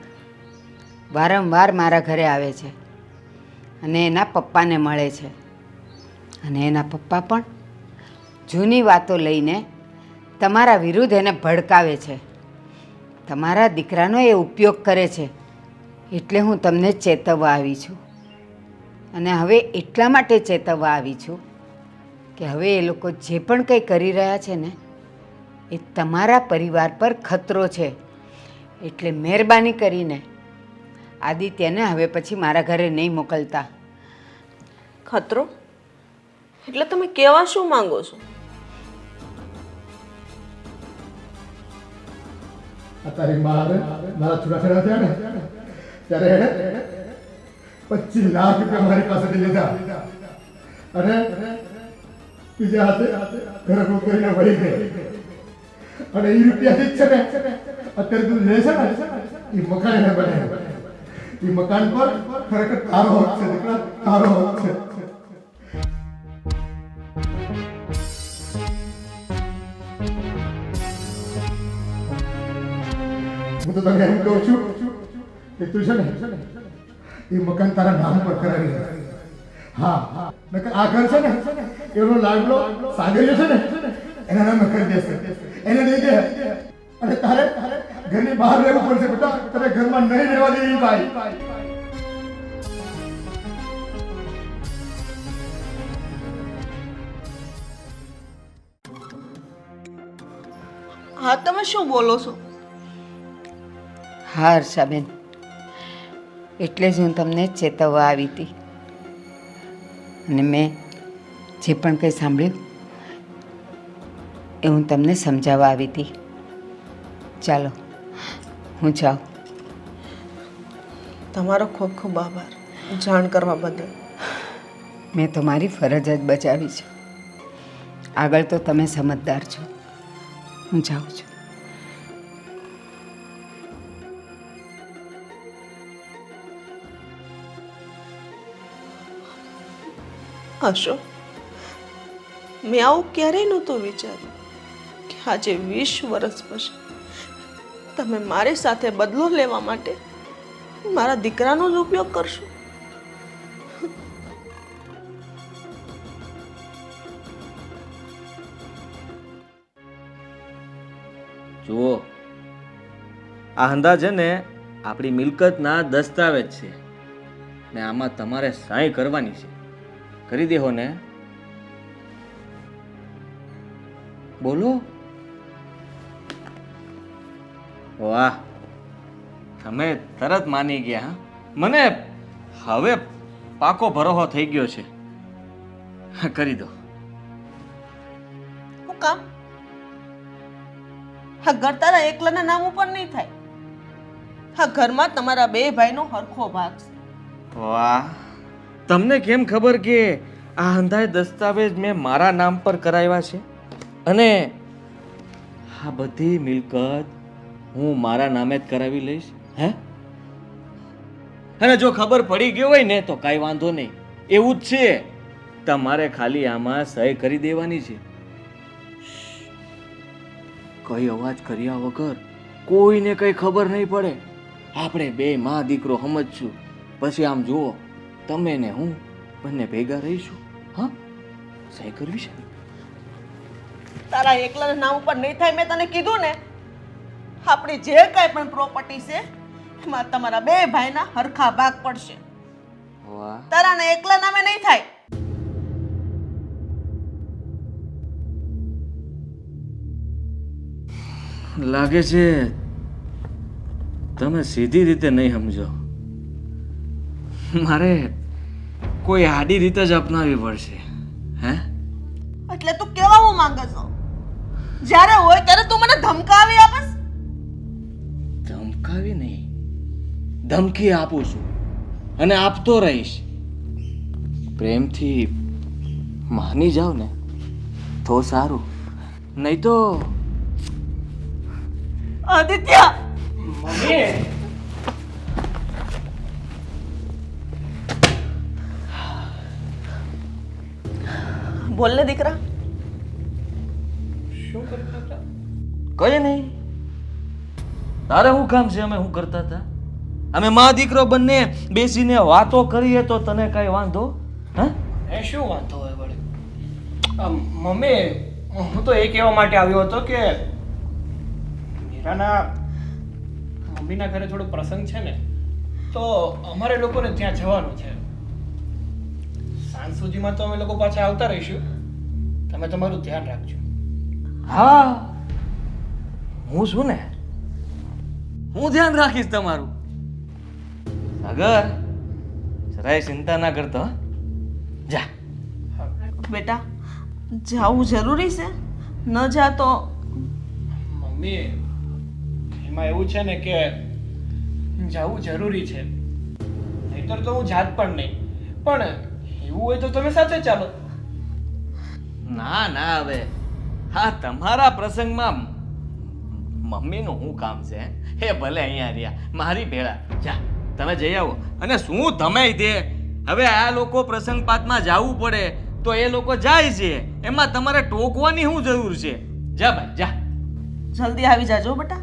વારંવાર મારા ઘરે આવે છે અને એના પપ્પાને મળે છે, અને એના પપ્પા પણ જૂની વાતો લઈને તમારા વિરુદ્ધ એને ભડકાવે છે. તમારા દીકરાનો એ ઉપયોગ કરે છે. એટલે હું તમને ચેતવવા આવી છું, અને હવે એટલા માટે ચેતવવા આવી છું કે હવે એ લોકો જે પણ કંઈ કરી રહ્યા છે ને એ તમારા પરિવાર પર ખતરો છે. એટલે મહેરબાની કરીને આદિત્યને હવે પછી મારા ઘરે નહીં મોકલતા. ખતરો એટલે તમે કહેવા શું માંગો છો? તારી મારે મારા છૂટાછેડા થયા ને ત્યારે એણે 25 લાખ રૂપિયા મારી પાસેથી લીધા અને બીજા હાથે ઘરનું કરીને વળી ગઈ. અને એ રૂપિયાથી જ છે ને અત્યારે તું લે છે ને એ મકાન એને બનાવ્યું. એ મકાન પર ખરેખર તારો હક છે દીકરા, તારો હક છે. હું તો તને એમ કહું છું કે તું છે ને એ મકાન તારા નામ પર કરાવી દે. હા, નકર આ ઘર છે ને એનો લાડલો સાગરીયો છે ને એના નામે કરી દેશે. એને દઈ દે અને તારે ઘરની બહાર રહેવું પડશે બેટા. તારે ઘરમાં નહીં રહેવા દે ભાઈ. હા, તમે શું બોલો છો? હા હર્ષાબેન, એટલે જ હું તમને ચેતવવા આવી હતી, અને મેં જે પણ કંઈ સાંભળ્યું એ હું તમને સમજાવવા આવી હતી. ચાલો હું જાઉં. તમારો ખૂબ ખૂબ આભાર જાણ કરવા બદલ. મેં તો મારી ફરજ જ બજાવી છે. આગળ તો તમે સમજદાર છો. હું જાઉં છું. હશો, મેં આવું ક્યારેય નહોતું વિચાર્યું કે આજે 20 વર્ષ પછી તમે મારી સાથે બદલો લેવા માટે મારા દીકરાનો જ ઉપયોગ કરશો. જુઓ, આ અંદાજે ને આપણી મિલકતના દસ્તાવેજ છે ને આમાં તમારે સહી કરવાની છે. કરી દેહો ને? બોલો. વાહ, તમે તરત માની ગયા. હા, મને હવે પાકો ભરોસો થઈ ગયો છે. કરી દો. હું કામ? હા, ઘર તારા એકલાના નામ ઉપર નહીં થાય. હા, ઘરમાં તમારા 2 ભાઈનો હરખો ભાગ છે. વાહ, તમને કેમ ખબર કે આ અંધાય દસ્તાવેજ મેં મારા નામ પર કરાવ્યા છે અને આ બધી મિલકત હું મારા નામે જ કરાવી લઈશ? હે? અને જો ખબર પડી ગયો હોય ને તો કાંઈ વાંધો નહીં, એવું જ છે. તમારે ખાલી આમાં સહી કરી દેવાની છે. કઈ અવાજ કર્યા વગર કોઈને કઈ ખબર નહીં પડે. આપણે બે માં દીકરો સમજશું. પછી આમ જુઓ, તમે ને હું બંને ભેગા રહીશું. હા, સહી કરવી છે. તારા એકલાના નામ ઉપર નહીં થાય, મેં તને કીધું ને. આપણી જે કાંઈ પણ પ્રોપર્ટી છે એમાં તમારા બે ભાઈના હરખા ભાગ પડશે. વાહ, તારાના એકલા નામે નહીં થાય. લાગે છે તમે સીધી રીતે નહીં સમજો. મારે કોઈ આડી રીતે જ અપનાવવી પડશે. હે? એટલે તું કેવા હું માંગે છો? જ્યારે હોય ત્યારે તું મને ધમકાવી આપસ. ધમકાવી નહીં, ધમકી આપું છું અને આપતો રહીશ. પ્રેમથી માની જાવ ને તો સારું, નહીં તો આદિત્ય, મમ્મી બોલ ને દીકરા. શું કરતા હતા? કઈ નહીં. તારે શું કામ છે? અમે શું કરતા હતા? અમે મા દીકરો બંને બેસીને વાતો કરીએ તો તને કઈ વાંધો? હા, એ શું વાંધો હોય વળી? મમ્મી, હું તો એ કહેવા માટે આવ્યો હતો કે મીરાના મમ્મીના ઘરે થોડો પ્રસંગ છે ને, તો અમારે લોકોને ત્યાં જવાનું છે. સાંજ સુધીમાં તો અમે લોકો પાછા આવતા રહીશું. તમે તમારું ધ્યાન રાખજો. હા, હું છું ને, હું ધ્યાન રાખીશ તમારું. સાગર, જરાય ચિંતા ના કરતો. હં? જા. બેટા, જાવું જરૂરી છે? ન જા તો મમ્મી, એમાં એવું છે ને કે જવું જરૂરી છે, નહીતર તો હું જાત પણ નહીં. પણ એવું હોય તો તમે સાથે ચાલો. ના ના, હવે હા, તમારા પ્રસંગમાં મમ્મીનું શું કામ છે? એ ભલે અહીંયા રહ્યા મારી ભેળા. જા, તમે જઈ આવો. અને શું તમે તે હવે આ લોકો પ્રસંગ પાતમાં જવું પડે તો એ લોકો જાય છે, એમાં તમારે ટોકવાની શું જરૂર છે? જા ભાઈ જા. જલ્દી આવી જાજો બેટા.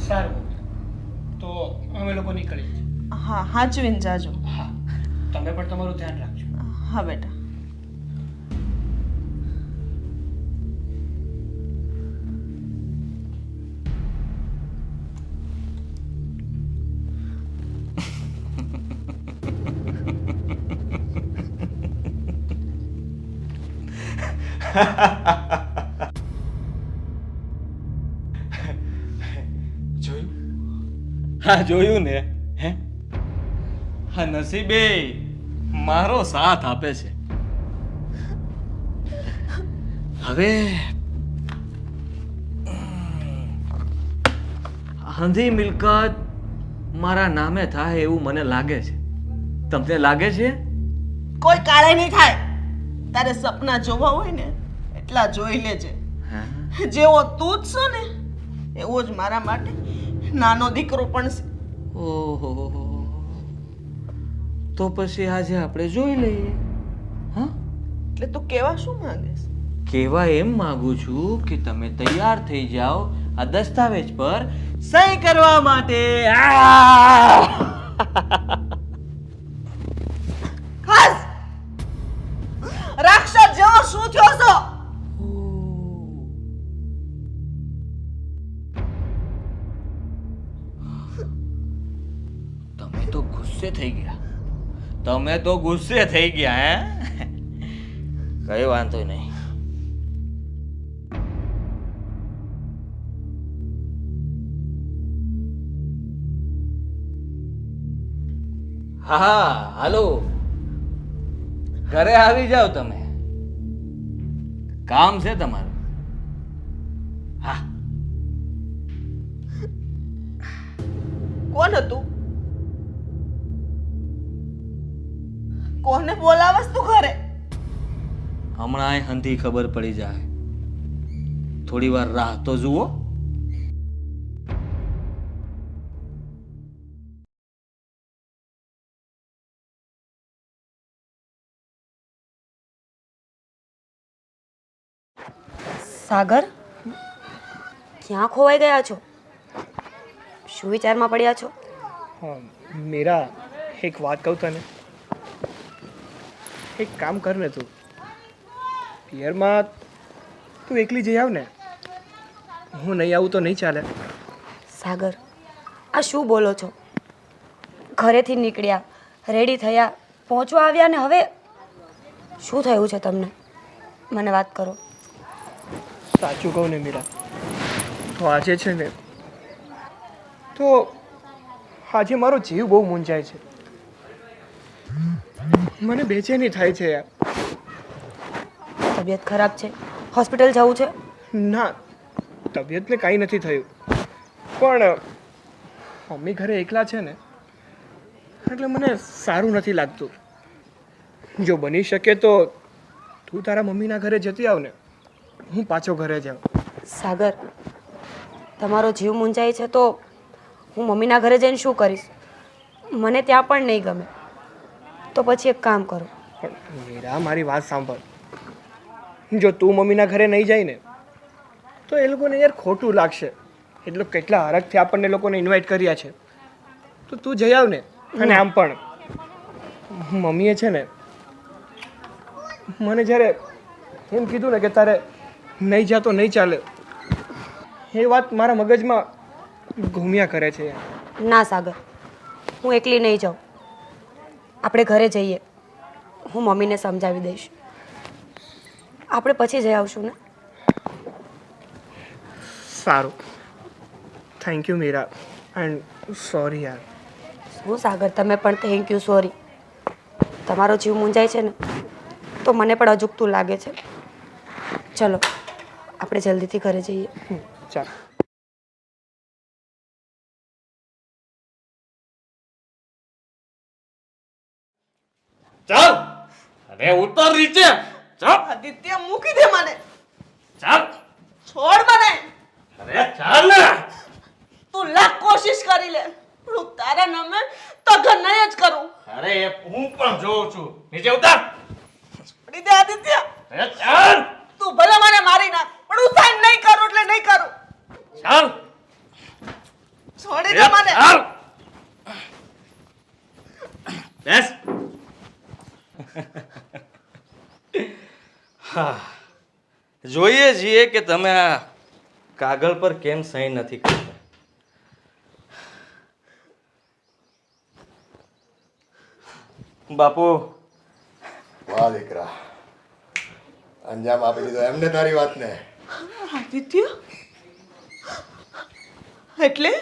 સારું, તો અમે લોકો નીકળીએ છીએ. હા, હાચવીને જાજો. હા, તમે પણ તમારું ધ્યાન રાખજો. હા બેટા. જોયું? હા, જોયું ને? હે? હા, નસીબે મારો સાથ આપે છે. હવે આંધી મિલકત મારા નામે થાય એવું મને લાગે છે. તમને લાગે છે? કોઈ કાળે નહીં થાય. તારે સપના જોવા હોય ને એટલા જોઈ લેજે. હા? જેવો તું જ છો ને એવો જ મારા માટે નાનો દીકરો પણ છે. ઓહો, તો પછી આજે આપણે જોઈ લઈએ. હા, એટલે તું કેવા શું માંગે છે? કેવા એમ માંગુ છું કે તમે તૈયાર થઈ જાઓ આ દસ્તાવેજ પર સહી કરવા માટે. ખાસ રાક્ષસ જેવો શું થયો છો? તમે તો ગુસ્સે થઈ ગયા. તમે તો ગુસ્સે થઈ ગયા. હે? કઈ વાંધો નહીં. હા, હાલો, ઘરે આવી જાઓ. તમે કામ છે તમારું. હા. કોણ હતું? કોને બોલાવસ તું ઘરે? હમણાં એ હંધી ખબર પડી જાય. થોડી વાર રાહ તો જુઓ. સાગર, ક્યાં ખોવાઈ ગયા છો? શું વિચારમાં પડ્યા છો? હા મીરા, એક વાત કહું તને. એક કામ કર ને તું. પિયરમાં તું એકલી જઈ આવ ને. હું નહીં આવું તો નહીં ચાલે. સાગર, આ શું બોલો છો? ઘરેથી નીકળ્યા, રેડી થયા, પહોંચવા આવ્યા ને હવે શું થયું છે તમને? મને વાત કરો. સાચું કહું ને મીરા, તો આજે છે ને, તો આજે મારો જીવ બહુ મૂંઝાય છે. મને બેચેની થાય છે યાર. તબિયત ખરાબ છે? હોસ્પિટલ જવું છે? ના, તબિયતને કાંઈ નથી થયું, પણ મમ્મી ઘરે એકલા છે ને, એટલે મને સારું નથી લાગતું. જો બની શકે તો તું તારા મમ્મીના ઘરે જતી આવ ને, હું પાછો ઘરે જાઉં. સાગર, તમારો જીવ મૂંઝાય છે તો હું મમ્મીના ઘરે જઈને શું કરીશ? મને ત્યાં પણ નહીં ગમે. તો પછી એક કામ કરો. પણ મીરા, મારી વાત સાંભળ. જો તું મમ્મીના ઘરે નહીં જાય ને, તો એ લોકોને યાર ખોટું લાગશે. એટલે કેટલા હરખથી આપણને લોકોને ઇન્વાઇટ કર્યા છે, તો તું જઈ આવ ને. અને આમ પણ મમ્મીએ છે ને મને જ્યારે એમ કીધું ને કે તારે નહીં જા તો નહીં ચાલે, એ વાત મારા મગજમાં ઘૂમ્યા કરે છે યાર. ના સાગર, હું એકલી નહીં જાઉં. આપણે ઘરે જઈએ, હું મમ્મીને સમજાવી દઈશ. આપણે પછી જઈ આવશું ને? સારું, thank you Meera, and sorry યાર. શું સાગર, તમે પણ થેન્ક યુ સોરી. તમારો જીવ મૂંઝાય છે ને, તો મને પણ અજુગતું લાગે છે. ચલો આપણે જલ્દીથી ઘરે જઈએ. ચાલ. ચાલ, અરે ઉતર નીચે. ચાલ, આદિત્ય, મૂકી દે મને. ચાલ. છોડ મને. અરે ચાલ ને. તું લાખ કોશિશ કરી લે, પણ હું તારા નામે તગન નહીં જ કરું. અરે એ હું પણ જોઉં છું. નીચે ઉતર. છોડી દે આદિત્ય. અરે ચાલ. તું ભલે મને મારી નાખ, પણ હું સાઈન નહીં કરું એટલે નહીં કરું. ચાલ. છોડી દે મને. ચાલ. બેસ. હા, જોઈએ છીએ કે તમે આ કાગળ પર કેમ સહી નથી કરતા. બાપુ, વાહ દીકરા, અંજામ આપી દીધો એમને તારી વાતને. આદિત્ય, એટલે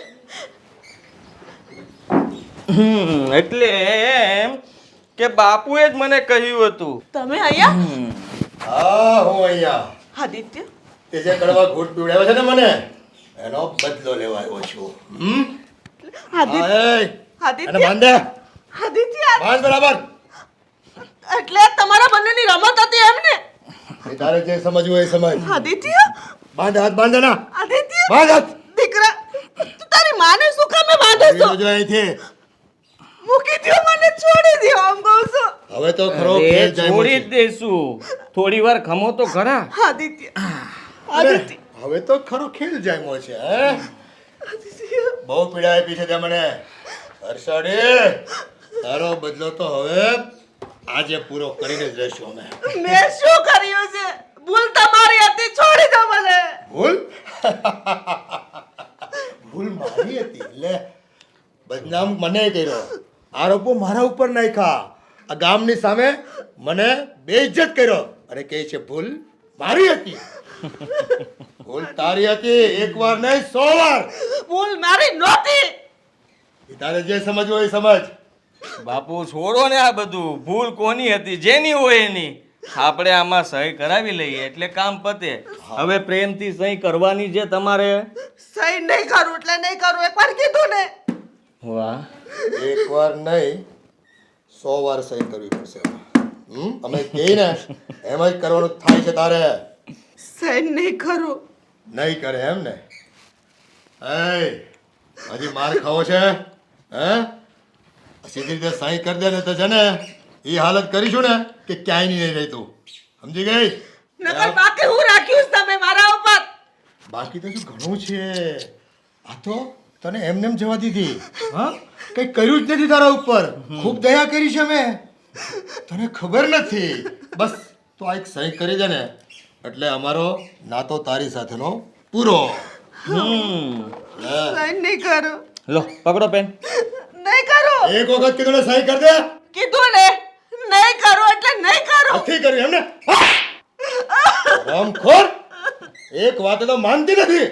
એટલે એમ કે બાપુએ જ મને કહ્યું હતું. તમે અહીંયા? હા, હું અહીંયા આદિત્ય, તે જે કડવા ઘૂંટ પીવડાવ્યો છે ને મને, એનો બદલો લેવા આવ્યો છું. આદિત્ય, હા, એય, એને આદિત્ય, બાંધે, આદિત્ય, બાંધ બરાબર. એટલે તમારા બંનેની રમત હતી એમ ને? એ તારે જે સમજવું હોય એ સમજ. આદિત્ય, બાંધ હાથ, બાંધ ના, આદિત્ય, બાંધ હાથ. દીકરા, તું તારી માને શું કામે બાંધે છો? જો અહીંથી મૂકી દ્યો મને, છોડી દ્યો, આમ કહું છું. હવે તો ખરો અરે, ખેલ જાય છોડી જ છે. દઈશું. થોડી વાર ખમો તો ખરા. આદિત્ય, આદિત્ય, હવે તો ખરો ખેલ જાય છે. હે, બહુ પીડા આપી છે તે મને. હર્ષાડી, તારો બદલો તો હવે આજે પૂરો કરીને જ રહેશું અમે. મેં શું કર્યું છે? ભૂલ તમારી હતી, છોડી દો મને. ભૂલ ભૂલ મારી હતી. લે, બદનામ મને કર્યો, આરોપો મારા ઉપર નાખ્યા, આ ગામની સામે મને બેઇજ્જત કર્યો, અને કહે છે ભૂલ મારી હતી. ભૂલ તારી હતી, એક વાર નહીં 100 વાર. ભૂલ મારી નહોતી. એ તારે જે સમજવું હોય એ સમજ. બાપુ, છોડો ને આ બધું. ભૂલ કોની હતી? જેની હોય એની. આપણે આમાં સહી કરાવી લઈએ એટલે કામ પતે. હવે પ્રેમથી સહી કરવાની છે તમારે. સહી નહીં કરું એટલે નહીં કરું, એકવાર કીધું ને. વાહ, એક વાર નહીં 100 વાર સહી કરવી પડશે અમે કહીએ ને એમ જ કરવાનું થાય છે તારે. સહન નહીં કરું. નહીં કરે એમ ને? એ હજી માર ખાવો છે? હે સીધી રીતે સહી કરી દે ને તો છે ને એ હાલત કરીશું ને કે ક્યાંય નહીં રહી તું. સમજી ગઈ? નકર બાકી હું રાખ્યું છે તમે મારા ઉપર. બાકી તો શું ઘણું છે. આ તો તને એમને એમ જવા દીધી. હા કંઈ કર્યું જ નથી તારા ઉપર. ખૂબ દયા કરી છે મેં. તને ખબર નથી. બસ તો આ એક સહી કરી દે ને એટલે અમારો નાતો તારી સાથેનો પૂરો. લે. સહન નહીં કરું. લો પકડો પેન. નહીં કરું. એક વખત કીધું ને સહી કરી દે. કીધું ને નહીં કરું એટલે નહીં કરું. નથી કર્યું એમને? રામખોર એક વાત તો માનતી નથી.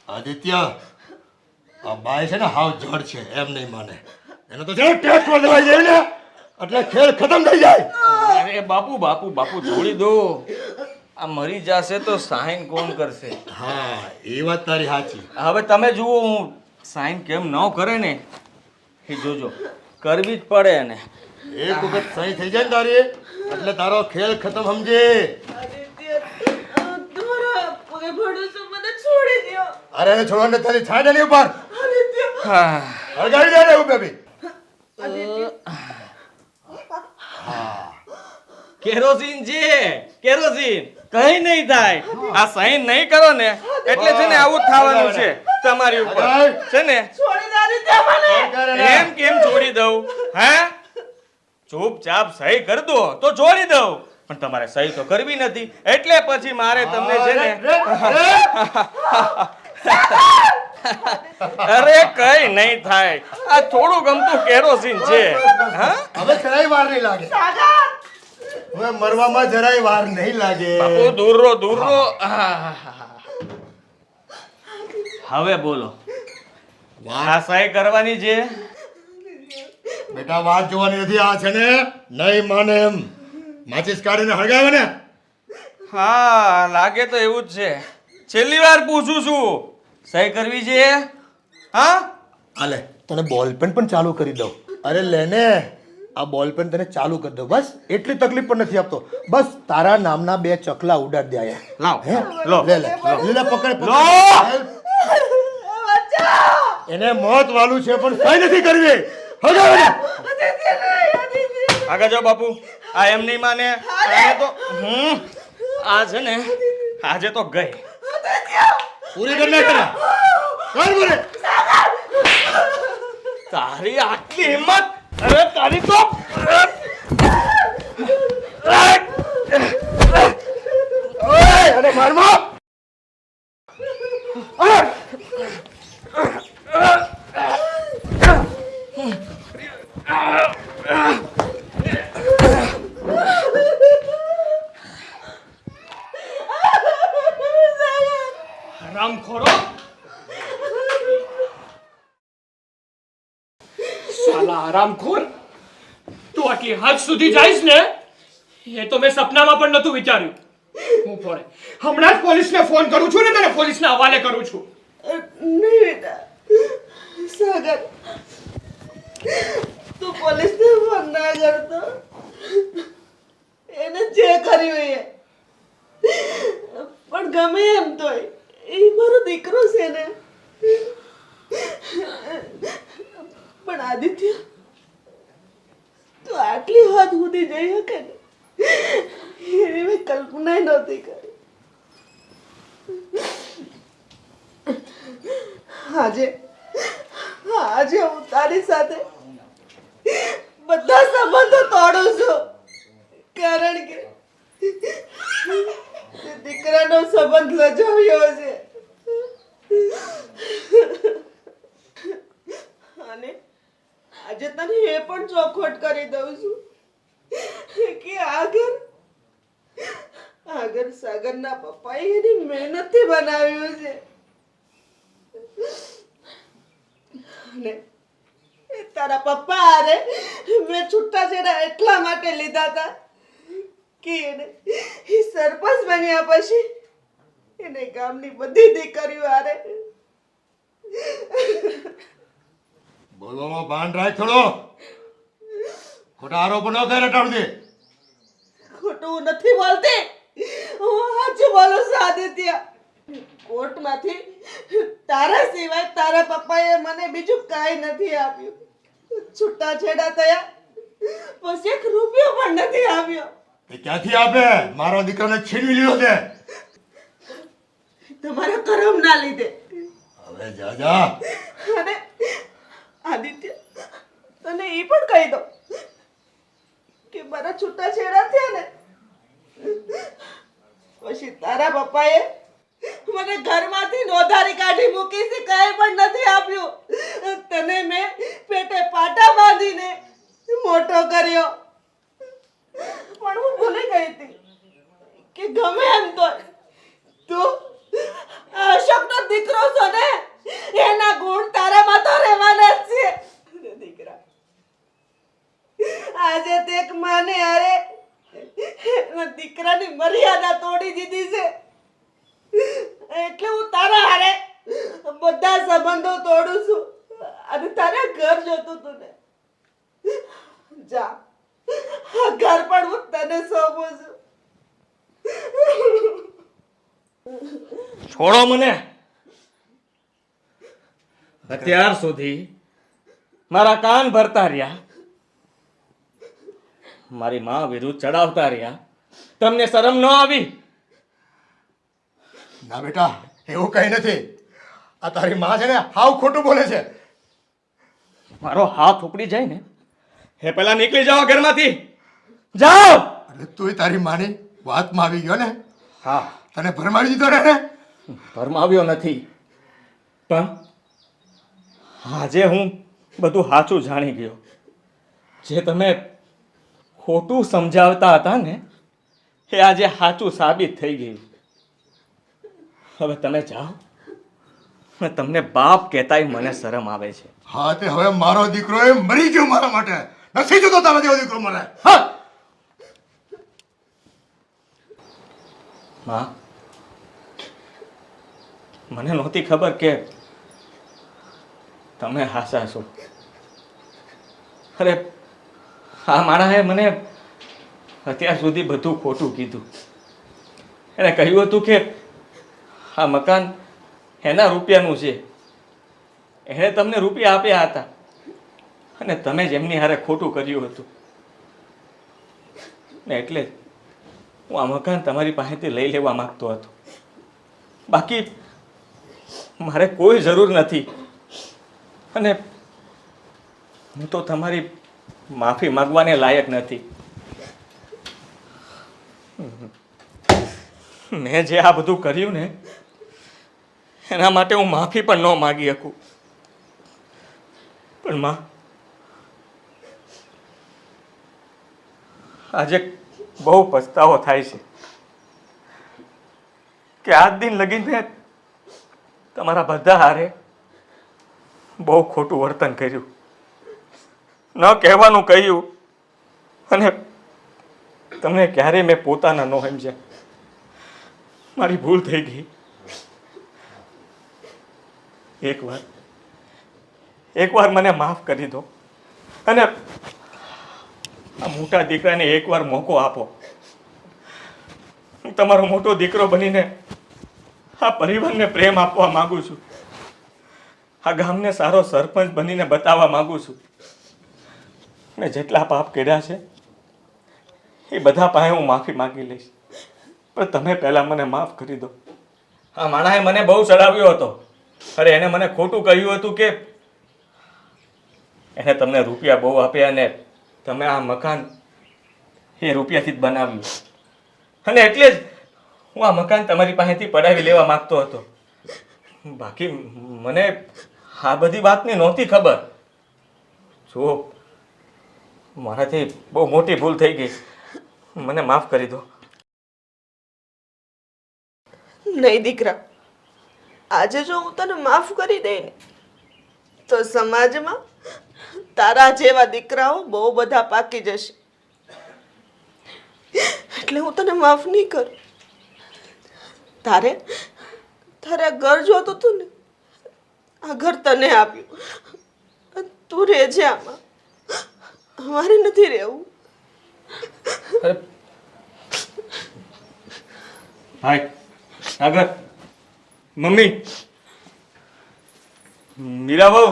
આદિત્ય આ બાય છે ને હાવ જડ છે એમ નહીં માને. એને તો છે ટેસ્ટ પર દેવાઈ જાય ને એટલે ખેલ ખતમ થઈ જાય. અરે બાપુ બાપુ બાપુ છોડી દો. આ મરી જશે તો સાઈન કોણ કરશે? હા એ વાત તારી સાચી. હવે તમે જુઓ હું સાઈન કેમ ન કરે ને એ જોજો. કરવી જ પડે ને. એક વખત સહી થઈ જાય ને તારી એટલે તારો ખેલ ખતમ સમજે. આદિત્ય, તમારા પગે પડું છું, મને છોડી દ્યો. અરે એને છોડવાને તારી છાડ એની ઉપર આદિત્ય, હા હળગાવી દે ને ઉપર બી. કેરોસીન છે કેરોસીન. કઈ નહીં થાય. આ સાઈન નહીં કરો ને એટલે છે ને આવું જ થવાનું છે તમારી ઉપર છે ને. છોડી દે આદિત્ય મને. એમ કેમ છોડી દઉં? હે ચૂપચાપ સહી કરી દો તો છોડી દઉં. પણ તમારે સહી તો કરવી નથી એટલે પછી મારે તમને છે ને અરે કઈ નહીં થાય. આ થોડું ગમતું કેરોસીન છે. હા હવે જરાય વાર નહીં લાગે. હવે મરવામાં જરાય વાર નહીં લાગે. બાપુ દૂર રહો દૂર રહો. હવે બોલો આ સહી કરવાની છે? બેટા વાત જોવાની નથી. આ છે ને નહીં માને એમ માચીસ કાઢીને હળગાવે ને. હા લાગે તો એવું જ છે. છેલ્લી વાર પૂછું છું સહી કરવી છે? હા આલે તને બોલપેન પણ ચાલુ કરી દઉં. અરે લેને આ બોલપેન તને ચાલુ કરી દઉં. બસ એટલી તકલીફ પણ નથી આપતો. બસ તારા નામના 2 ચકલા ઉડાડ દે આયા. લાવ હે લો લે લે લે પકડ લો. એને મોત વાલું છે પણ સહી નથી કરવી. હળગાવે ને. આગળ જાઓ બાપુ. આ એમ નહીં માને. આને તો આ છે ને આજે તો ગઈ. પૂરી કરી નાખ ને. કર બોલે. તારી આટલી હિંમત? અરે તારી તો ઓય અરે મારમાં. હરામખોરો સાલા હરામખોર તું આટલી હદ સુધી જઈશ ને એ તો મેં સપનામાં પણ નહોતું વિચાર્યું. હું ફોને હમણાં જ પોલીસને ફોન કરું છું ને તને પોલીસના હવાલે કરું છું. નહીં બેટા, સાગર, તું પોલીસને ફોન ના કરતો. એને જે કર્યું એ પણ ગમે એમ તોય એ મારો દીકરો છે ને. પણ આદિત્ય, તું આટલી હદ સુધી જઈ શકે ને એની મેં કલ્પના નહોતી કરી. આજે હું તારી સાથે બધા સંબંધો તોડું છું કારણ કે દીકરાનો સંબંધ લજાવ્યો છે. અને આજે તને એ પણ ચોખવટ કરી દઉં છું કે આગળ સાગરના પપ્પાએ એની મહેનતથી બનાવ્યું છે. અને તારા પપ્પા અરે મેં છૂટાછેડા એટલા માટે લીધા હતા કે એને એ સરપંચ બન્યા પછી એને ગામની બધી દીકરીઓ આરે બોલવામાં ભાન રાખ થોડો. ખોટા આરોપો ન કરે ટાળું ખોટું નથી બોલતી, હું સાચું બોલું છું આદિત્ય. કોર્ટમાંથી તારા સિવાય તારા પપ્પાએ મને બીજું કાંઈ નથી આપ્યું. છૂટાછેડા થયા પછી 1 રૂપિયો પણ નથી આવ્યો. એ ક્યાંથી આપે? મારો દીકરાને છીનવી લીધો છે. તમારા કરમના લીધે. હવે જા જા. અને આદિત્ય, તને એ પણ કહી દો કે મારા છૂટાછેડા થયા ને પછી તારા પપ્પાએ મને ઘરમાંથી નોંધારી કાઢી મૂકી છે, કાંઈ પણ નથી આપ્યું. તને મેં પેટે પાટા બાંધીને મોટો કર્યો. પણ હું ભૂલી ગઈ હતી કે ગમે એમ તો તું અશોકનો દીકરો છો ને, એના ગુણ તારામાં તો રહેવાના જ છે. દીકરા, આજે તે એક માને અરે એના દીકરાની મર્યાદા તોડી દીધી છે, એટલે હું તારા હારે બધા સંબંધો તોડું છું અને તારા ઘર જોતું તું ને. જા, આ ઘર પણ હું તને સોંપું છું. છોડો મને. અત્યાર સુધી મારા કાન ભરતા રહ્યા, મારી માં વિરુદ્ધ ચડાવતા રહ્યા, તમને શરમ ન આવી? ના બેટા, એવું કઈ નથી. આ તારી માં છે ને હાવ ખોટું બોલે છે. મારો હાથ ઉપડી જાય ને એ પહેલા નીકળી જાઓ ઘરમાંથી. જાઓ. અરે તું તારી માની વાતમાં આવી ગયો ને. હા, તને ભરમાવી દીધો ને. ભરમાવ્યો નથી, પણ આજે હું બધું સાચું જાણી ગયો. જે તમે ખોટું સમજાવતા હતા ને એ આજે સાચું સાબિત થઈ ગયું. હવે તમે જાઓ. તમને બાપ કહેતાય મને શરમ આવે છે. હા, તે હવે મારો દીકરો એ મરી ગયો મારા માટે. નથી જોતો તારો જેવો દીકરો મને. હા, માં, મને નહોતી ખબર કે તમે હાસા છો. અરે આ માણસે મને અત્યાર સુધી બધું ખોટું કીધું. એણે કહ્યું હતું કે આ મકાન એના રૂપિયાનું છે, એણે તમને રૂપિયા આપ્યા હતા અને તમે જ એમની હારે ખોટું કર્યું હતું ને એટલે જ હું આ મકાન તમારી પાસેથી લઈ લેવા માંગતો હતો. બાકી મારે કોઈ જરૂર નથી અને હું તો તમારી માફી માંગવાને લાયક નથી. મેં જે આ બધું કર્યું ને એના માટે હું માફી પણ ન માગી શકું. પણ માં, આજે બહુ પછતાવો થાય છે કે આજ દિન લગીને તમારા બધા હારે બહુ ખોટું વર્તન કર્યું, ન કહેવાનું કહ્યું અને તમને ક્યારેય મેં પોતાના ન સમજ્યા. મારી ભૂલ થઈ ગઈ. એકવાર મને માફ કરી દો અને આ મોટા દીકરાને એકવાર મોકો આપો. હું તમારો મોટો દીકરો બનીને આ પરિવારને પ્રેમ આપવા માંગુ છું. આ ગામને સારો સરપંચ બનીને બતાવવા માંગુ છું. મેં જેટલા પાપ કર્યા છે એ બધા પાસે હું માફી માંગી લઈશ, પણ તમે પહેલાં મને માફ કરી દો. આ માણસે મને બહુ ચડાવ્યો હતો. અરે એને મને ખોટું કહ્યું હતું કે એને તમને રૂપિયા બહુ આપ્યા અને તમે આ મકાન એ રૂપિયાથી જ બનાવ્યું અને એટલે જ હું આ મકાન તમારી પાસેથી પડાવી લેવા માંગતો હતો. બાકી મને આ બધી વાતની નહોતી ખબર. જો મારાથી બહુ મોટી ભૂલ થઈ ગઈ, મને માફ કરી દો. નહીં દીકરા, આજે જો હું તને માફ કરી દઈ ને તો સમાજમાં તારા જેવા દીકરાઓ બહુ બધા પાકી જશે, એટલે હું તને માફ નહીં કરું. તારે તારે આ ઘર જોતું હતું ને, આ ઘર તને આપ્યું, તું રહેજે આમાં. અમારે નથી રહેવું. અરે ભાઈ આગળ મમ્મી મીરા બહુ